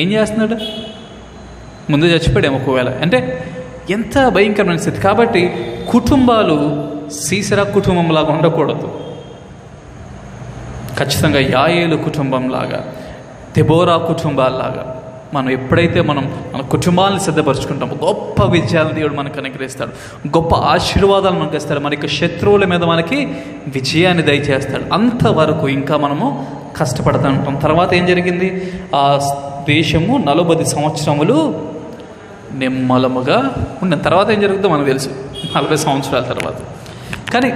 ఏం చేస్తున్నాడు? ముందు చచ్చిపోయాము ఒకవేళ. అంటే ఎంత భయంకరమైన స్థితి. కాబట్టి కుటుంబాలు సీసెరా కుటుంబంలాగా ఉండకూడదు. ఖచ్చితంగా యాయేలు కుటుంబంలాగా, దెబోరా కుటుంబాల్లాగా మనం ఎప్పుడైతే మన కుటుంబాలను సిద్ధపరచుకుంటామో గొప్ప విజయాలను దేవుడు మనకు అనుగ్రహిస్తాడు, గొప్ప ఆశీర్వాదాలు మనకు ఇస్తాడు, మన యొక్క శత్రువుల మీద మనకి విజయాన్ని దయచేస్తాడు. అంతవరకు ఇంకా మనము కష్టపడుతూ ఉంటాం. తర్వాత ఏం జరిగింది? ఆ దేశము 40 సంవత్సరములు నిమ్మలముగా ఉన్న తర్వాత ఏం జరుగుతుందో మనకు తెలుసు. 40 సంవత్సరాల తర్వాత. కానీ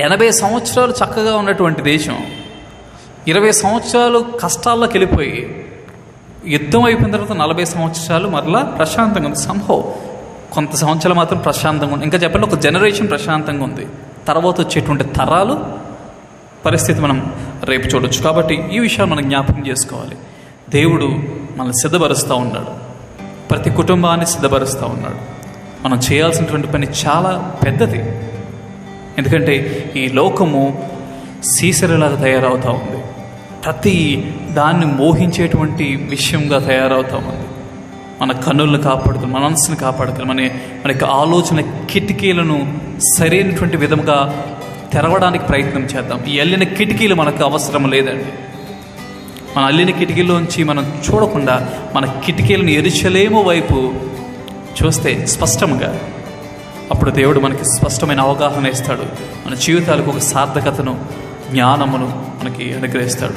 80 సంవత్సరాలు చక్కగా ఉన్నటువంటి దేశం 20 సంవత్సరాలు కష్టాల్లోకి వెళ్ళిపోయి యుద్ధం అయిపోయిన తర్వాత 40 సంవత్సరాలు మరలా ప్రశాంతంగా ఉంది. సంభవ్ కొంత సంవత్సరాలు మాత్రం ప్రశాంతంగా ఉంది. ఇంకా చెప్పండి, ఒక జనరేషన్ ప్రశాంతంగా ఉంది. తర్వాత వచ్చేటువంటి తరాలు పరిస్థితి మనం రేపు చూడొచ్చు. కాబట్టి ఈ విషయాలు మనం జ్ఞాపకం చేసుకోవాలి. దేవుడు మనల్ని సిద్ధపరుస్తూ ఉన్నాడు, ప్రతి కుటుంబాన్ని సిద్ధపరుస్తూ ఉన్నాడు. మనం చేయాల్సినటువంటి పని చాలా పెద్దది. ఎందుకంటే ఈ లోకము సీసెరలాగా తయారవుతూ ఉంది. ప్రతి దాన్ని మోహించేటువంటి విషయంగా తయారవుతూ ఉంది. మన కన్నులను కాపాడుతుంది, మన మనసును కాపాడుతుంది, మన యొక్క ఆలోచన కిటికీలను సరైనటువంటి విధంగా తెరవడానికి ప్రయత్నం చేద్దాం. ఈ అల్లిన కిటికీలు మనకు అవసరం లేదండి. మన అల్లిన కిటికీలోంచి మనం చూడకుండా మన కిటికీలను ఎరుచలేమో వైపు చూస్తే స్పష్టంగా, అప్పుడు దేవుడు మనకి స్పష్టమైన అవగాహన ఇస్తాడు. మన జీవితాలకు ఒక సార్థకతను, జ్ఞానమును మనకి అనుగ్రహిస్తాడు.